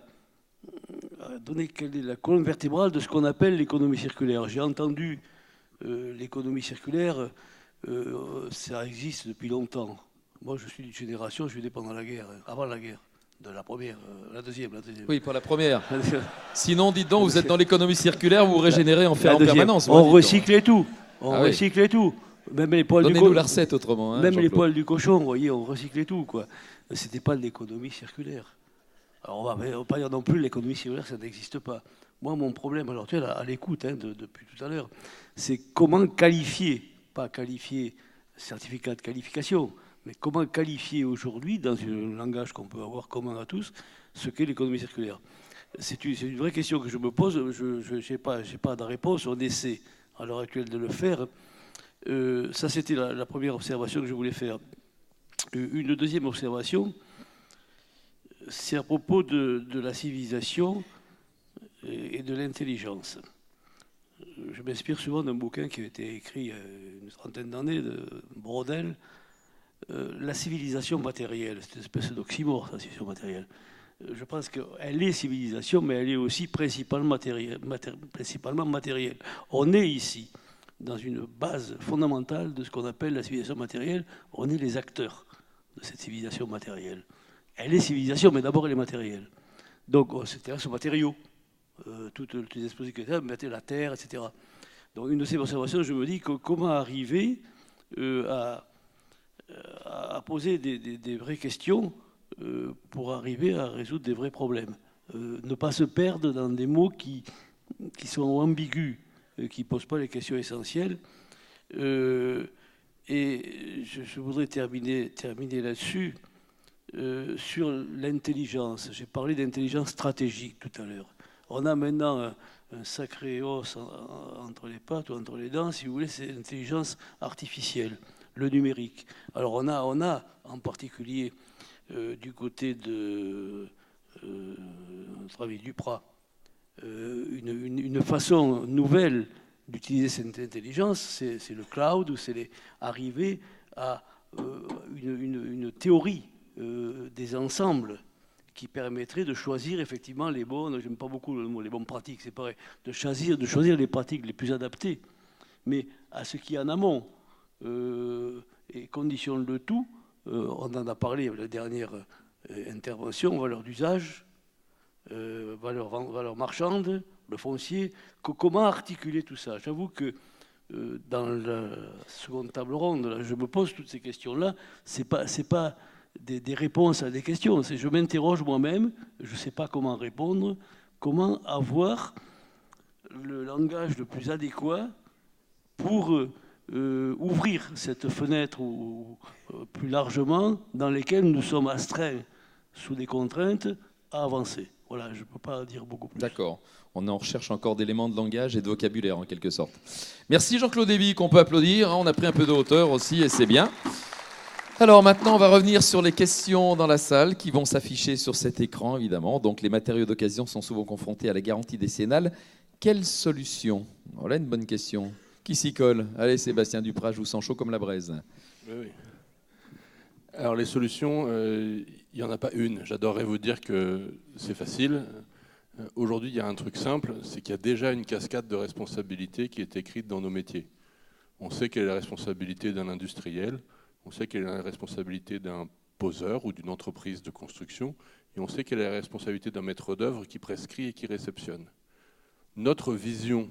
donner quelle est la colonne vertébrale de ce qu'on appelle l'économie circulaire. J'ai entendu l'économie circulaire, ça existe depuis longtemps. Moi, je suis d'une génération, je suis né pendant la guerre, avant la guerre. De la première, la deuxième. Oui, pour la première. Sinon, dites donc, vous êtes dans l'économie circulaire, vous régénérez en permanence. On recyclait tout. On recyclait tout. Même les poils Donnez-nous la recette autrement. Hein, même les poils du cochon, vous voyez, on recyclait tout, quoi. C'était pas de l'économie circulaire. Alors, on va pas dire non plus l'économie circulaire, ça n'existe pas. Moi, mon problème, alors tu es à l'écoute depuis tout à l'heure, c'est comment qualifier, pas qualifier certificat de qualification, mais comment qualifier aujourd'hui, dans un langage qu'on peut avoir commun à tous, ce qu'est l'économie circulaire? C'est une vraie question que je me pose. Je n'ai pas de réponse. On essaie à l'heure actuelle de le faire. Ça, c'était la première observation que je voulais faire. Une deuxième observation, c'est à propos de la civilisation et de l'intelligence. Je m'inspire souvent d'un bouquin qui a été écrit il y a une trentaine d'années, de Brodel, la civilisation matérielle. C'est une espèce d'oxymore, la civilisation matérielle. Je pense qu'elle est civilisation, mais elle est aussi principalement matérielle. On est ici dans une base fondamentale de ce qu'on appelle la civilisation matérielle. On est les acteurs de cette civilisation matérielle. Elle est civilisation, mais d'abord elle est matérielle. Donc on s'intéresse aux matériaux, toutes les dispositifs, mettre la terre, etc. Donc une de ces observations, je me dis comment arriver à poser des vraies questions pour arriver à résoudre des vrais problèmes. Ne pas se perdre dans des mots qui sont ambigus, qui ne posent pas les questions essentielles. Et je voudrais terminer là-dessus sur l'intelligence. J'ai parlé d'intelligence stratégique tout à l'heure. On a maintenant un sacré os entre les pattes ou entre les dents, si vous voulez, c'est l'intelligence artificielle, le numérique. Alors on a en particulier du côté de notre ami Duprat une façon nouvelle d'utiliser cette intelligence, c'est le cloud, ou c'est arriver à une théorie des ensembles qui permettrait de choisir effectivement les bonnes, j'aime pas beaucoup le mot, les bonnes pratiques, c'est pareil, de choisir les pratiques les plus adaptées, mais à ce qui est en amont, et conditionne le tout, on en a parlé à la dernière intervention, valeur d'usage, valeur marchande, le foncier, comment articuler tout ça? J'avoue que dans la seconde table ronde, là, je me pose toutes ces questions-là, c'est pas des réponses à des questions. Je m'interroge moi-même, je ne sais pas comment répondre, comment avoir le langage le plus adéquat pour ouvrir cette fenêtre ou plus largement dans lesquelles nous sommes astreints sous des contraintes à avancer. Voilà, je ne peux pas dire beaucoup plus. D'accord. On en recherche encore d'éléments de langage et de vocabulaire en quelque sorte. Merci Jean-Claude Déby, qu'on peut applaudir. On a pris un peu de hauteur aussi et c'est bien. Alors maintenant, on va revenir sur les questions dans la salle qui vont s'afficher sur cet écran, évidemment. Donc les matériaux d'occasion sont souvent confrontés à la garantie décennale. Quelle solution? Voilà une bonne question. Qui s'y colle? Allez Sébastien Duprat, je vous sens chaud comme la braise. Oui. Alors les solutions, il n'y en a pas une. J'adorerais vous dire que c'est facile. Aujourd'hui, il y a un truc simple, c'est qu'il y a déjà une cascade de responsabilités qui est écrite dans nos métiers. On sait quelle est la responsabilité d'un industriel, on sait quelle est la responsabilité d'un poseur ou d'une entreprise de construction, et on sait quelle est la responsabilité d'un maître d'œuvre qui prescrit et qui réceptionne. Notre vision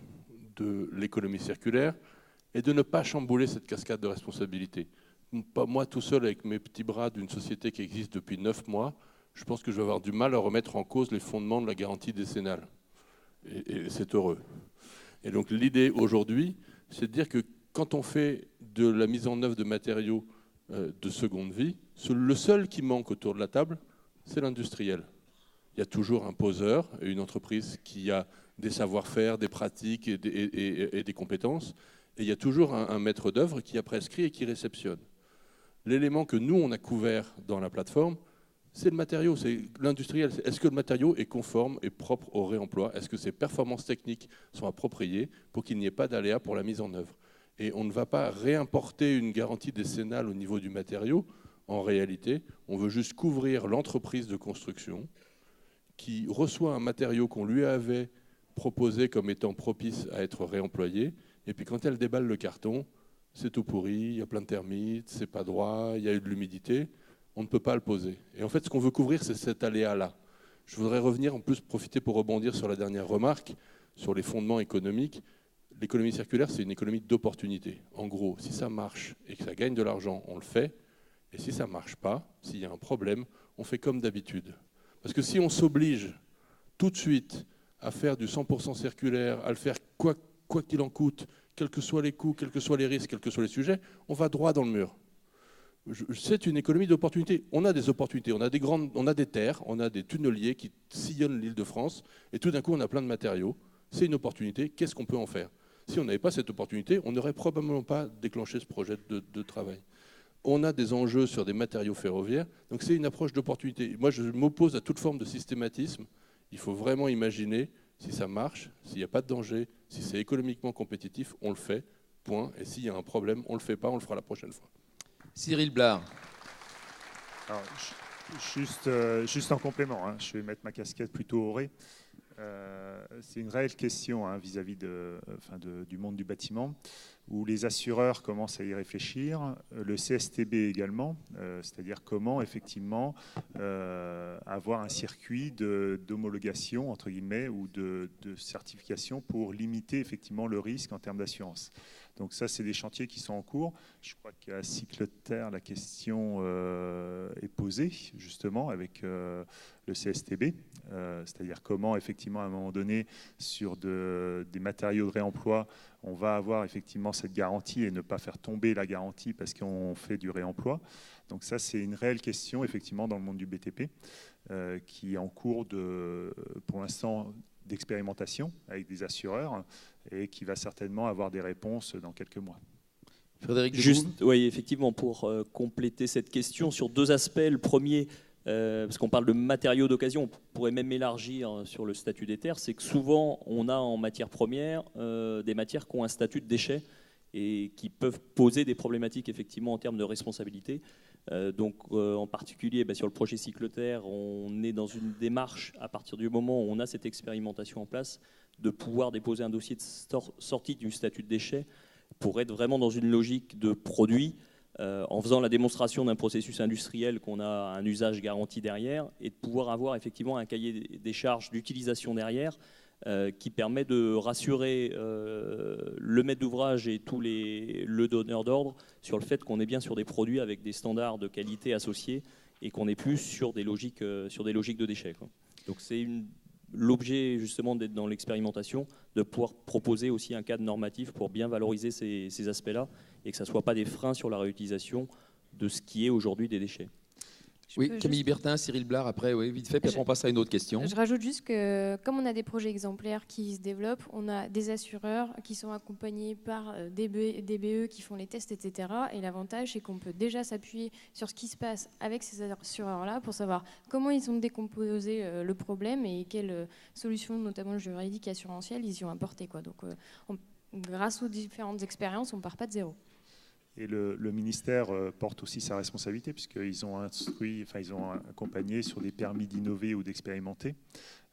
de l'économie circulaire est de ne pas chambouler cette cascade de responsabilités. Pas moi tout seul avec mes petits bras d'une société qui existe depuis 9 mois, je pense que je vais avoir du mal à remettre en cause les fondements de la garantie décennale. Et c'est heureux. Et donc l'idée aujourd'hui, c'est de dire que quand on fait de la mise en œuvre de matériaux de seconde vie, le seul qui manque autour de la table, c'est l'industriel. Il y a toujours un poseur, une entreprise qui a des savoir-faire, des pratiques et des compétences. Et il y a toujours un maître d'œuvre qui a prescrit et qui réceptionne. L'élément que nous, on a couvert dans la plateforme, c'est le matériau, c'est l'industriel. Est-ce que le matériau est conforme et propre au réemploi? Est-ce que ses performances techniques sont appropriées pour qu'il n'y ait pas d'aléas pour la mise en œuvre? Et on ne va pas réimporter une garantie décennale au niveau du matériau. En réalité, on veut juste couvrir l'entreprise de construction qui reçoit un matériau qu'on lui avait proposé comme étant propice à être réemployé. Et puis quand elle déballe le carton, c'est tout pourri, il y a plein de termites, c'est pas droit, il y a eu de l'humidité. On ne peut pas le poser. Et en fait, ce qu'on veut couvrir, c'est cet aléa-là. Je voudrais revenir, en plus, profiter pour rebondir sur la dernière remarque, sur les fondements économiques. L'économie circulaire, c'est une économie d'opportunité. En gros, si ça marche et que ça gagne de l'argent, on le fait. Et si ça ne marche pas, s'il y a un problème, on fait comme d'habitude. Parce que si on s'oblige tout de suite à faire du 100% circulaire, à le faire quoi qu'il en coûte, quels que soient les coûts, quels que soient les risques, quels que soient les sujets, on va droit dans le mur. C'est une économie d'opportunités. On a des opportunités, on a des terres, on a des tunneliers qui sillonnent l'île de France, et tout d'un coup on a plein de matériaux. C'est une opportunité, qu'est-ce qu'on peut en faire? Si on n'avait pas cette opportunité, on n'aurait probablement pas déclenché ce projet de travail. On a des enjeux sur des matériaux ferroviaires, donc c'est une approche d'opportunité. Moi je m'oppose à toute forme de systématisme. Il faut vraiment imaginer si ça marche, s'il n'y a pas de danger, si c'est économiquement compétitif, on le fait, point. Et s'il y a un problème, on ne le fait pas, on le fera la prochaine fois. Cyril Blard. Alors, juste en complément, hein, je vais mettre ma casquette plutôt au ré. C'est une réelle question hein, vis-à-vis du monde du bâtiment, où les assureurs commencent à y réfléchir, le CSTB également, c'est-à-dire comment effectivement avoir un circuit d'homologation entre guillemets ou de certification pour limiter effectivement le risque en termes d'assurance. Donc ça, c'est des chantiers qui sont en cours. Je crois qu'à Cycleterre, la question est posée justement avec le CSTB, c'est-à-dire comment effectivement à un moment donné sur des matériaux de réemploi, on va avoir effectivement cette garantie et ne pas faire tomber la garantie parce qu'on fait du réemploi. Donc ça, c'est une réelle question effectivement dans le monde du BTP qui est en cours pour l'instant d'expérimentation avec des assureurs et qui va certainement avoir des réponses dans quelques mois. Frédéric Juste, oui, effectivement, pour compléter cette question sur deux aspects. Le premier, parce qu'on parle de matériaux d'occasion, on pourrait même élargir sur le statut des terres, c'est que souvent on a en matière première des matières qui ont un statut de déchets et qui peuvent poser des problématiques effectivement en termes de responsabilité. En particulier sur le projet Cycleterre, on est dans une démarche à partir du moment où on a cette expérimentation en place de pouvoir déposer un dossier de sortie du statut de déchet pour être vraiment dans une logique de produit en faisant la démonstration d'un processus industriel qu'on a un usage garanti derrière et de pouvoir avoir effectivement un cahier des charges d'utilisation derrière qui permet de rassurer le maître d'ouvrage et le donneur d'ordre sur le fait qu'on est bien sur des produits avec des standards de qualité associés et qu'on n'est plus sur des logiques de déchets, quoi. Donc c'est l'objet justement d'être dans l'expérimentation, de pouvoir proposer aussi un cadre normatif pour bien valoriser ces aspects-là et que ça ne soit pas des freins sur la réutilisation de ce qui est aujourd'hui des déchets. Oui, Camille Bertin, Cyril Blard, après, oui, vite fait, puis après on passe à une autre question. Je rajoute juste que comme on a des projets exemplaires qui se développent, on a des assureurs qui sont accompagnés par des BE qui font les tests, etc. Et l'avantage, c'est qu'on peut déjà s'appuyer sur ce qui se passe avec ces assureurs-là pour savoir comment ils ont décomposé le problème et quelles solutions, notamment juridiques et assurantielles, ils y ont apporté, quoi. Donc, grâce aux différentes expériences, on ne part pas de zéro. Et le ministère porte aussi sa responsabilité puisqu'ils ont accompagné sur des permis d'innover ou d'expérimenter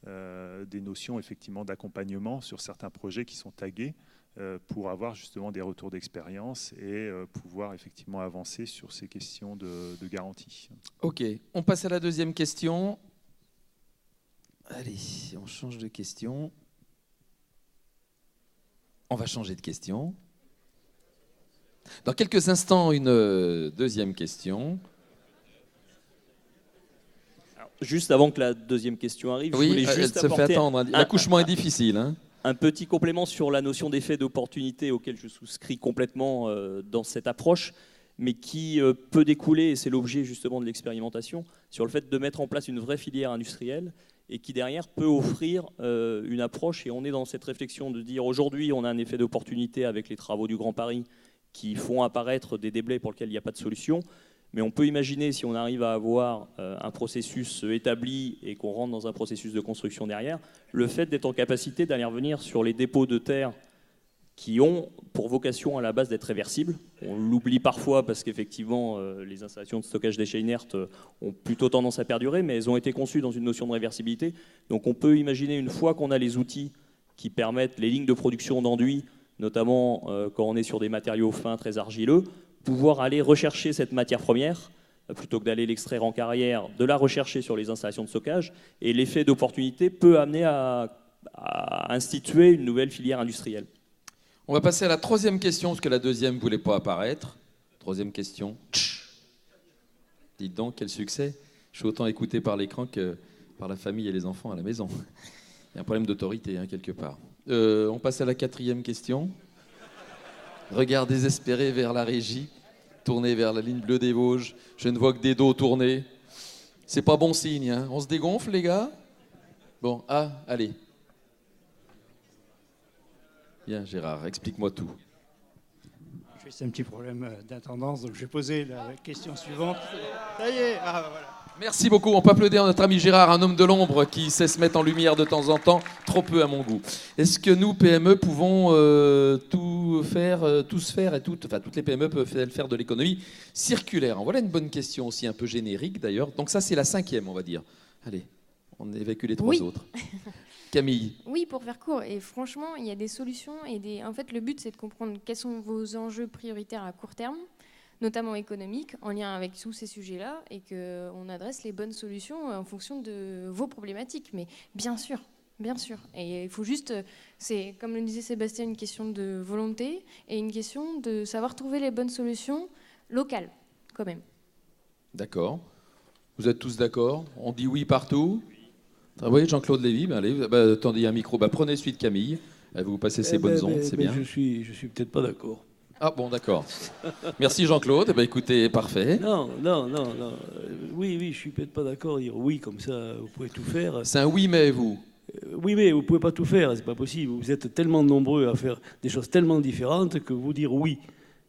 des notions effectivement d'accompagnement sur certains projets qui sont tagués pour avoir justement des retours d'expérience et pouvoir effectivement avancer sur ces questions de garantie. Ok, on passe à la deuxième question. Allez, on change de question. On va changer de question. Dans quelques instants, une deuxième question. juste avant que la deuxième question arrive, je Oui, voulais elle juste se fait apporter attendre. L'accouchement est difficile. Hein. un petit complément sur la notion d'effet d'opportunité auquel je souscris complètement dans cette approche, mais qui peut découler, et c'est l'objet justement de l'expérimentation, sur le fait de mettre en place une vraie filière industrielle et qui derrière peut offrir une approche, et on est dans cette réflexion de dire aujourd'hui on a un effet d'opportunité avec les travaux du Grand Paris qui font apparaître des déblais pour lesquels il n'y a pas de solution, mais on peut imaginer si on arrive à avoir un processus établi et qu'on rentre dans un processus de construction derrière, le fait d'être en capacité d'aller revenir sur les dépôts de terre qui ont pour vocation à la base d'être réversibles. On l'oublie parfois parce qu'effectivement, les installations de stockage déchets inertes ont plutôt tendance à perdurer, mais elles ont été conçues dans une notion de réversibilité. Donc on peut imaginer, une fois qu'on a les outils qui permettent les lignes de production d'enduit, notamment quand on est sur des matériaux fins très argileux, pouvoir aller rechercher cette matière première, plutôt que d'aller l'extraire en carrière, de la rechercher sur les installations de stockage. Et l'effet d'opportunité peut amener à instituer une nouvelle filière industrielle. On va passer à la troisième question, parce que la deuxième ne voulait pas apparaître. Troisième question. Dites donc, quel succès. Je suis autant écouté par l'écran que par la famille et les enfants à la maison. Il y a un problème d'autorité, hein, quelque part. On passe à la quatrième question. Regard désespéré vers la régie, tourné vers la ligne bleue des Vosges. Je ne vois que des dos tournés. C'est pas bon signe, hein. On se dégonfle, les gars? Bon, allez. Bien, Gérard, explique-moi tout. C'est un petit problème d'intendance, donc je vais poser la question suivante. Ça y est, voilà. Merci beaucoup. On peut applaudir notre ami Gérard, un homme de l'ombre qui sait se mettre en lumière de temps en temps, trop peu à mon goût. Est-ce que nous, PME, pouvons toutes les PME peuvent faire de l'économie circulaire? Voilà une bonne question aussi, un peu générique d'ailleurs. Donc ça, c'est la cinquième, on va dire. Allez, on évacue les trois autres. Camille. Oui, pour faire court. Et franchement, il y a des solutions. En fait, le but, c'est de comprendre quels sont vos enjeux prioritaires à court terme, notamment économiques, en lien avec tous ces sujets-là, et qu'on adresse les bonnes solutions en fonction de vos problématiques. Mais bien sûr. Et il faut juste, c'est, comme le disait Sébastien, une question de volonté et une question de savoir trouver les bonnes solutions locales, quand même. D'accord. Vous êtes tous d'accord? On dit oui partout? Oui, Jean-Claude Lévy, allez, attendez un micro, prenez celui de Camille, vous passez ces bonnes ondes, c'est bien. Je suis peut-être pas d'accord. Ah bon, d'accord. Merci Jean-Claude, écoutez, parfait. Non. Oui, je suis peut-être pas d'accord, dire oui, comme ça, vous pouvez tout faire. C'est un oui mais, vous? Oui, mais vous pouvez pas tout faire, c'est pas possible. Vous êtes tellement nombreux à faire des choses tellement différentes que vous dire oui,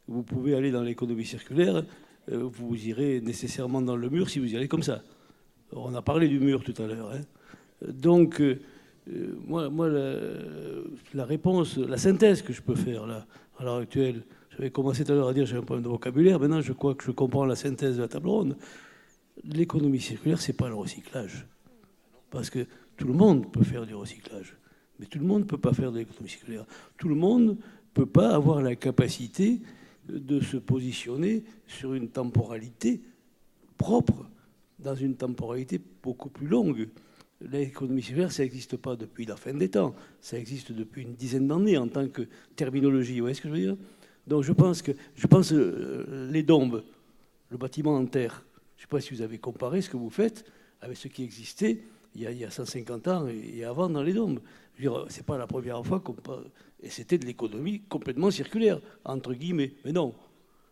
vous pouvez aller dans l'économie circulaire, vous irez nécessairement dans le mur si vous y allez comme ça. Alors, on a parlé du mur tout à l'heure, hein. Donc, moi la réponse, la synthèse que je peux faire là, à l'heure actuelle, j'avais commencé tout à l'heure à dire que j'avais un problème de vocabulaire, maintenant je crois que je comprends la synthèse de la table ronde. L'économie circulaire, c'est pas le recyclage. Parce que tout le monde peut faire du recyclage, mais tout le monde ne peut pas faire de l'économie circulaire. Tout le monde ne peut pas avoir la capacité de se positionner sur une temporalité propre, dans une temporalité beaucoup plus longue. L'économie circulaire, ça n'existe pas depuis la fin des temps. Ça existe depuis une dizaine d'années en tant que terminologie. Vous voyez ce que je veux dire? Donc je pense les dombes, le bâtiment en terre, je ne sais pas si vous avez comparé ce que vous faites avec ce qui existait il y a 150 ans et avant dans les dombes. Ce n'est pas la première fois qu'on parle. Et c'était de l'économie complètement circulaire, entre guillemets. Mais non.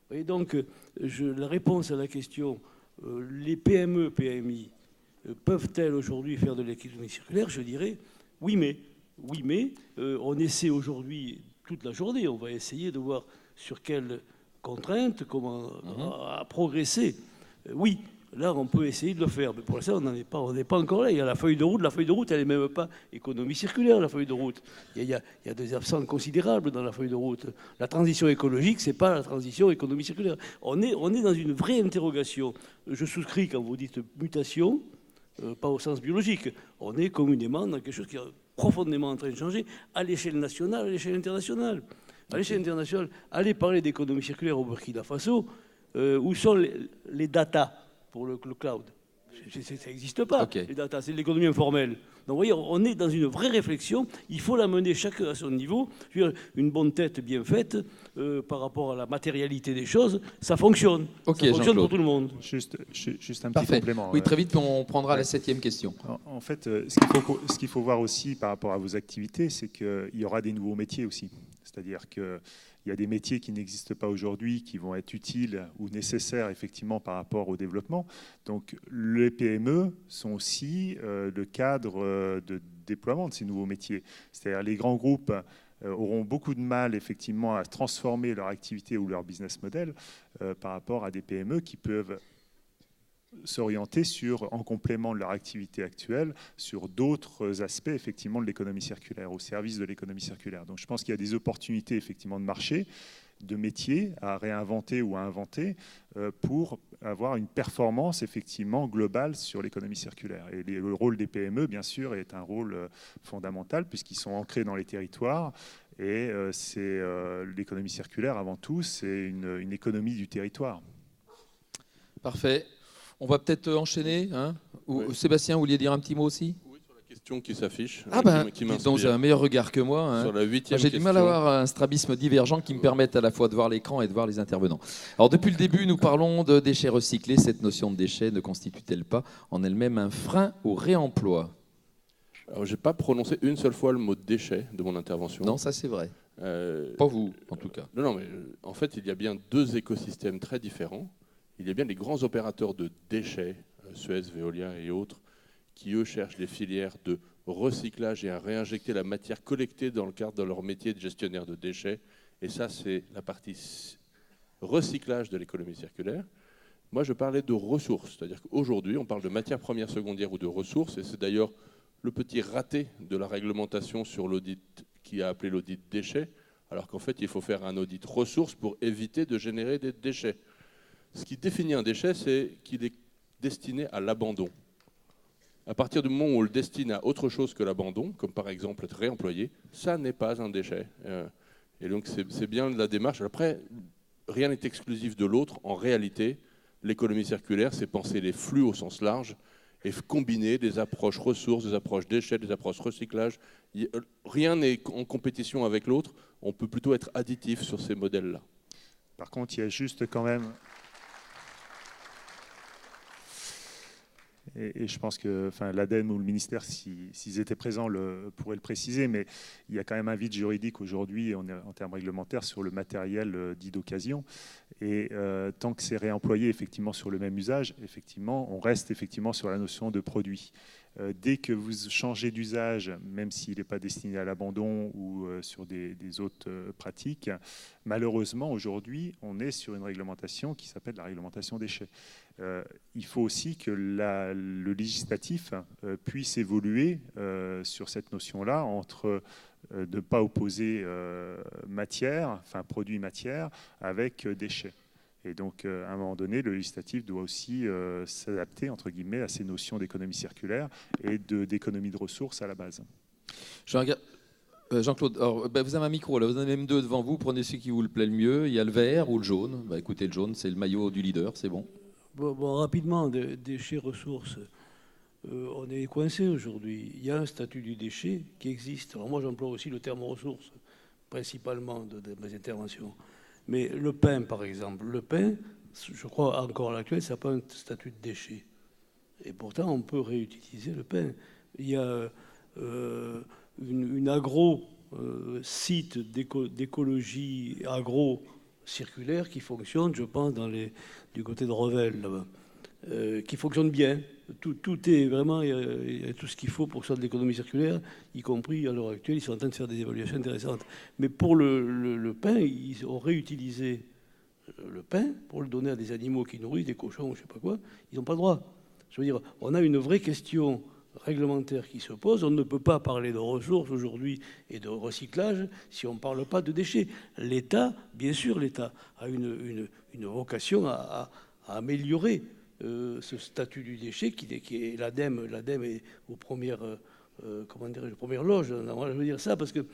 Et donc, la réponse à la question, les PME, PMI, peuvent-elles aujourd'hui faire de l'économie circulaire? Je dirais oui, mais on essaie aujourd'hui toute la journée. On va essayer de voir sur quelles contraintes, comment progresser. Oui, là, on peut essayer de le faire. Mais pour l'instant, on n'est pas encore là. Il y a la feuille de route. La feuille de route, elle n'est même pas économie circulaire, la feuille de route. Il y a des absents considérables dans la feuille de route. La transition écologique, ce n'est pas la transition économie circulaire. On est dans une vraie interrogation. Je souscris quand vous dites mutation, pas au sens biologique. On est communément dans quelque chose qui est profondément en train de changer à l'échelle nationale, à l'échelle internationale. À l'échelle internationale, allez parler d'économie circulaire au Burkina Faso. Où sont les data pour le cloud? Ça n'existe pas, Ok. les data, c'est de l'économie informelle. Donc vous voyez, on est dans une vraie réflexion, il faut la mener chacun à son niveau. Je veux dire, une bonne tête bien faite par rapport à la matérialité des choses, ça fonctionne. Ok, Ça fonctionne Jean-Claude. pour tout le monde. Juste un petit Parfait. complément. Oui, très vite, on prendra la 7e question. En fait, ce qu'il faut voir aussi par rapport à vos activités, c'est qu'il y aura des nouveaux métiers aussi. C'est-à-dire qu'il y a des métiers qui n'existent pas aujourd'hui, qui vont être utiles ou nécessaires effectivement par rapport au développement. Donc les PME sont aussi le cadre de déploiement de ces nouveaux métiers. C'est-à-dire les grands groupes auront beaucoup de mal effectivement à transformer leur activité ou leur business model par rapport à des PME qui peuvent s'orienter en complément de leur activité actuelle, sur d'autres aspects effectivement de l'économie circulaire, au service de l'économie circulaire. Donc je pense qu'il y a des opportunités effectivement de marché, de métiers à réinventer ou à inventer pour avoir une performance effectivement globale sur l'économie circulaire. Et le rôle des PME, bien sûr, est un rôle fondamental puisqu'ils sont ancrés dans les territoires. Et c'est l'économie circulaire, avant tout, c'est une économie du territoire. Parfait. On va peut-être enchaîner. Hein Oui. Sébastien, vous vouliez dire un petit mot aussi? Oui, sur la question qui s'affiche, Ah ben, qui donc m'inspire. vous avez un meilleur regard que moi. Hein. Sur la 8e J'ai du mal à question. avoir un strabisme divergent qui me permette à la fois de voir l'écran et de voir les intervenants. Alors depuis le début, nous parlons de déchets recyclés. Cette notion de déchets ne constitue-t-elle pas en elle-même un frein au réemploi? Alors, j'ai pas prononcé une seule fois le mot déchet de mon intervention. Non, ça c'est vrai. Euh, Pas vous, en tout cas. Non, mais en fait, il y a bien deux écosystèmes très différents. Il y a bien les grands opérateurs de déchets, Suez, Veolia et autres, qui, eux, cherchent des filières de recyclage et à réinjecter la matière collectée dans le cadre de leur métier de gestionnaire de déchets. Et ça, c'est la partie recyclage de l'économie circulaire. Moi, je parlais de ressources. C'est-à-dire qu'aujourd'hui, on parle de matières premières secondaires ou de ressources. Et c'est d'ailleurs le petit raté de la réglementation sur l'audit qui a appelé l'audit déchets, alors qu'en fait, il faut faire un audit ressources pour éviter de générer des déchets. Ce qui définit un déchet, c'est qu'il est destiné à l'abandon. À partir du moment où on le destine à autre chose que l'abandon, comme par exemple être réemployé, ça n'est pas un déchet. Et donc c'est bien la démarche. Après, rien n'est exclusif de l'autre. En réalité, l'économie circulaire, c'est penser les flux au sens large et combiner des approches ressources, des approches déchets, des approches recyclage. Rien n'est en compétition avec l'autre. On peut plutôt être additif sur ces modèles-là. Par contre, il y a juste quand même... Et je pense que l'ADEME ou le ministère, s'ils étaient présents, pourraient le préciser, mais il y a quand même un vide juridique aujourd'hui en termes réglementaires sur le matériel dit d'occasion. Et tant que c'est réemployé effectivement sur le même usage, effectivement, on reste effectivement sur la notion de produit. Dès que vous changez d'usage, même s'il n'est pas destiné à l'abandon ou sur des autres pratiques, malheureusement, aujourd'hui, on est sur une réglementation qui s'appelle la réglementation déchets. Il faut aussi que le législatif puisse évoluer sur cette notion-là entre de ne pas opposer produit-matière avec déchets. Et donc, à un moment donné, le législatif doit aussi s'adapter, entre guillemets, à ces notions d'économie circulaire et d'économie de ressources à la base. Jean-Claude, vous avez un micro, là, vous en avez même deux devant vous, prenez celui qui vous le plaît le mieux. Il y a le vert ou le jaune. Écoutez, le jaune, c'est le maillot du leader, c'est bon. Bon, rapidement, déchets ressources. On est coincé aujourd'hui. Il y a un statut du déchet qui existe. Alors moi, j'emploie aussi le terme ressources, principalement de mes interventions. Mais le pain, par exemple, le pain, je crois encore à l'actuel, ça n'a pas un statut de déchet. Et pourtant, on peut réutiliser le pain. Il y a une agro-site d'écologie agro-circulaire qui fonctionne, je pense, du côté de Revel, là-bas, qui fonctionne bien. Tout est vraiment, il y a tout ce qu'il faut pour faire de l'économie circulaire, y compris à l'heure actuelle, ils sont en train de faire des évaluations intéressantes. Mais pour le pain, ils ont réutilisé le pain pour le donner à des animaux qui nourrissent, des cochons ou je ne sais pas quoi, ils n'ont pas le droit. Je veux dire, on a une vraie question réglementaire qui se pose. On ne peut pas parler de ressources aujourd'hui et de recyclage si on ne parle pas de déchets. L'État, bien sûr, l'État a une vocation à améliorer ce statut du déchet qui est l'ADEME. L'ADEME est aux premières loges. Je veux dire ça parce que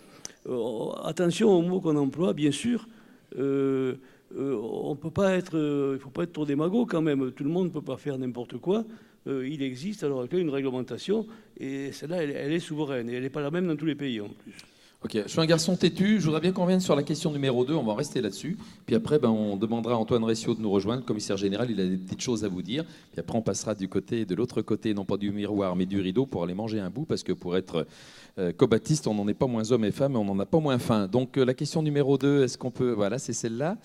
attention aux mots qu'on emploie, bien sûr. On peut pas être, il faut pas être trop démago quand même. Tout le monde ne peut pas faire n'importe quoi. il existe à l'heure actuelle une réglementation, et celle-là, elle est souveraine, et elle n'est pas la même dans tous les pays en plus. Ok, je suis un garçon têtu, je voudrais bien qu'on revienne sur la question numéro 2, on va en rester là-dessus. Puis après, on demandera à Antoine Ressiaud de nous rejoindre, le commissaire général, il a des petites choses à vous dire. Puis après, on passera de l'autre côté, non pas du miroir, mais du rideau, pour aller manger un bout, parce que pour être cobatiste, on n'en est pas moins homme et femme, et on n'en a pas moins faim. Donc la question numéro 2, est-ce qu'on peut... Voilà, c'est celle-là.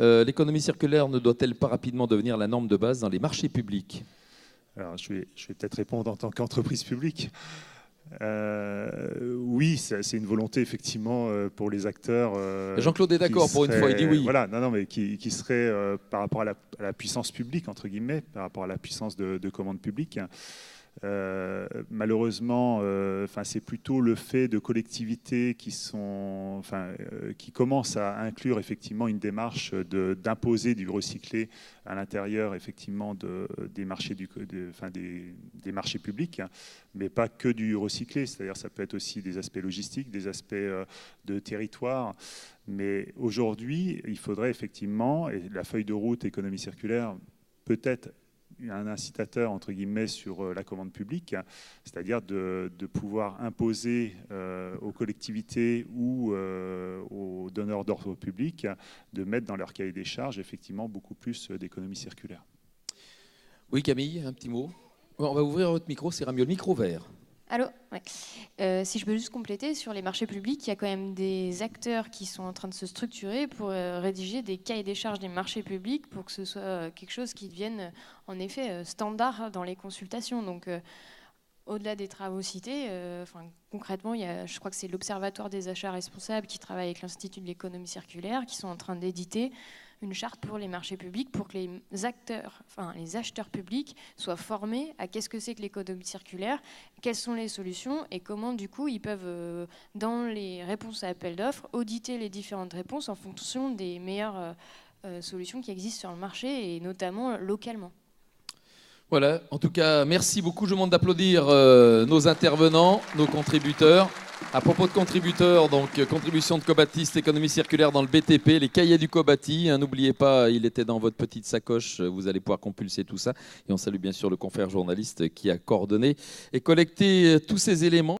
L'économie circulaire ne doit-elle pas rapidement devenir la norme de base dans les marchés publics ? Alors, je vais peut-être répondre en tant qu'entreprise publique. Oui, c'est une volonté effectivement pour les acteurs. Jean-Claude est d'accord pour une fois, il dit oui. Voilà, non, mais qui serait par rapport à la puissance publique, entre guillemets, par rapport à la puissance de commande publique. Malheureusement, c'est plutôt le fait de collectivités qui commencent à inclure effectivement une démarche d'imposer du recyclé à l'intérieur effectivement des marchés des marchés publics, mais pas que du recyclé. C'est-à-dire, ça peut être aussi des aspects logistiques, des aspects de territoire. Mais aujourd'hui, il faudrait effectivement, et la feuille de route économie circulaire peut-être un incitateur entre guillemets sur la commande publique, c'est-à-dire de pouvoir imposer aux collectivités ou aux donneurs d'ordre public de mettre dans leur cahier des charges effectivement beaucoup plus d'économie circulaire. Oui, Camille, un petit mot. On va ouvrir votre micro, c'est mieux le micro vert. Allô, ouais. Si je peux juste compléter, sur les marchés publics, il y a quand même des acteurs qui sont en train de se structurer pour rédiger des cahiers des charges des marchés publics pour que ce soit quelque chose qui devienne en effet standard dans les consultations. Donc au-delà des travaux cités, concrètement, je crois que c'est l'Observatoire des achats responsables qui travaille avec l'Institut de l'économie circulaire qui sont en train d'éditer une charte pour les marchés publics pour que les acheteurs publics soient formés à qu'est-ce que c'est que l'économie circulaire, quelles sont les solutions et comment du coup ils peuvent, dans les réponses à appel d'offres, auditer les différentes réponses en fonction des meilleures solutions qui existent sur le marché et notamment localement. Voilà, en tout cas, merci beaucoup. Je vous demande d'applaudir nos intervenants, nos contributeurs. À propos de contributeurs, donc contribution de Cobatiste, économie circulaire dans le BTP, les cahiers du Cobati. N'oubliez pas, il était dans votre petite sacoche. Vous allez pouvoir compulser tout ça. Et on salue bien sûr le confrère journaliste qui a coordonné et collecté tous ces éléments.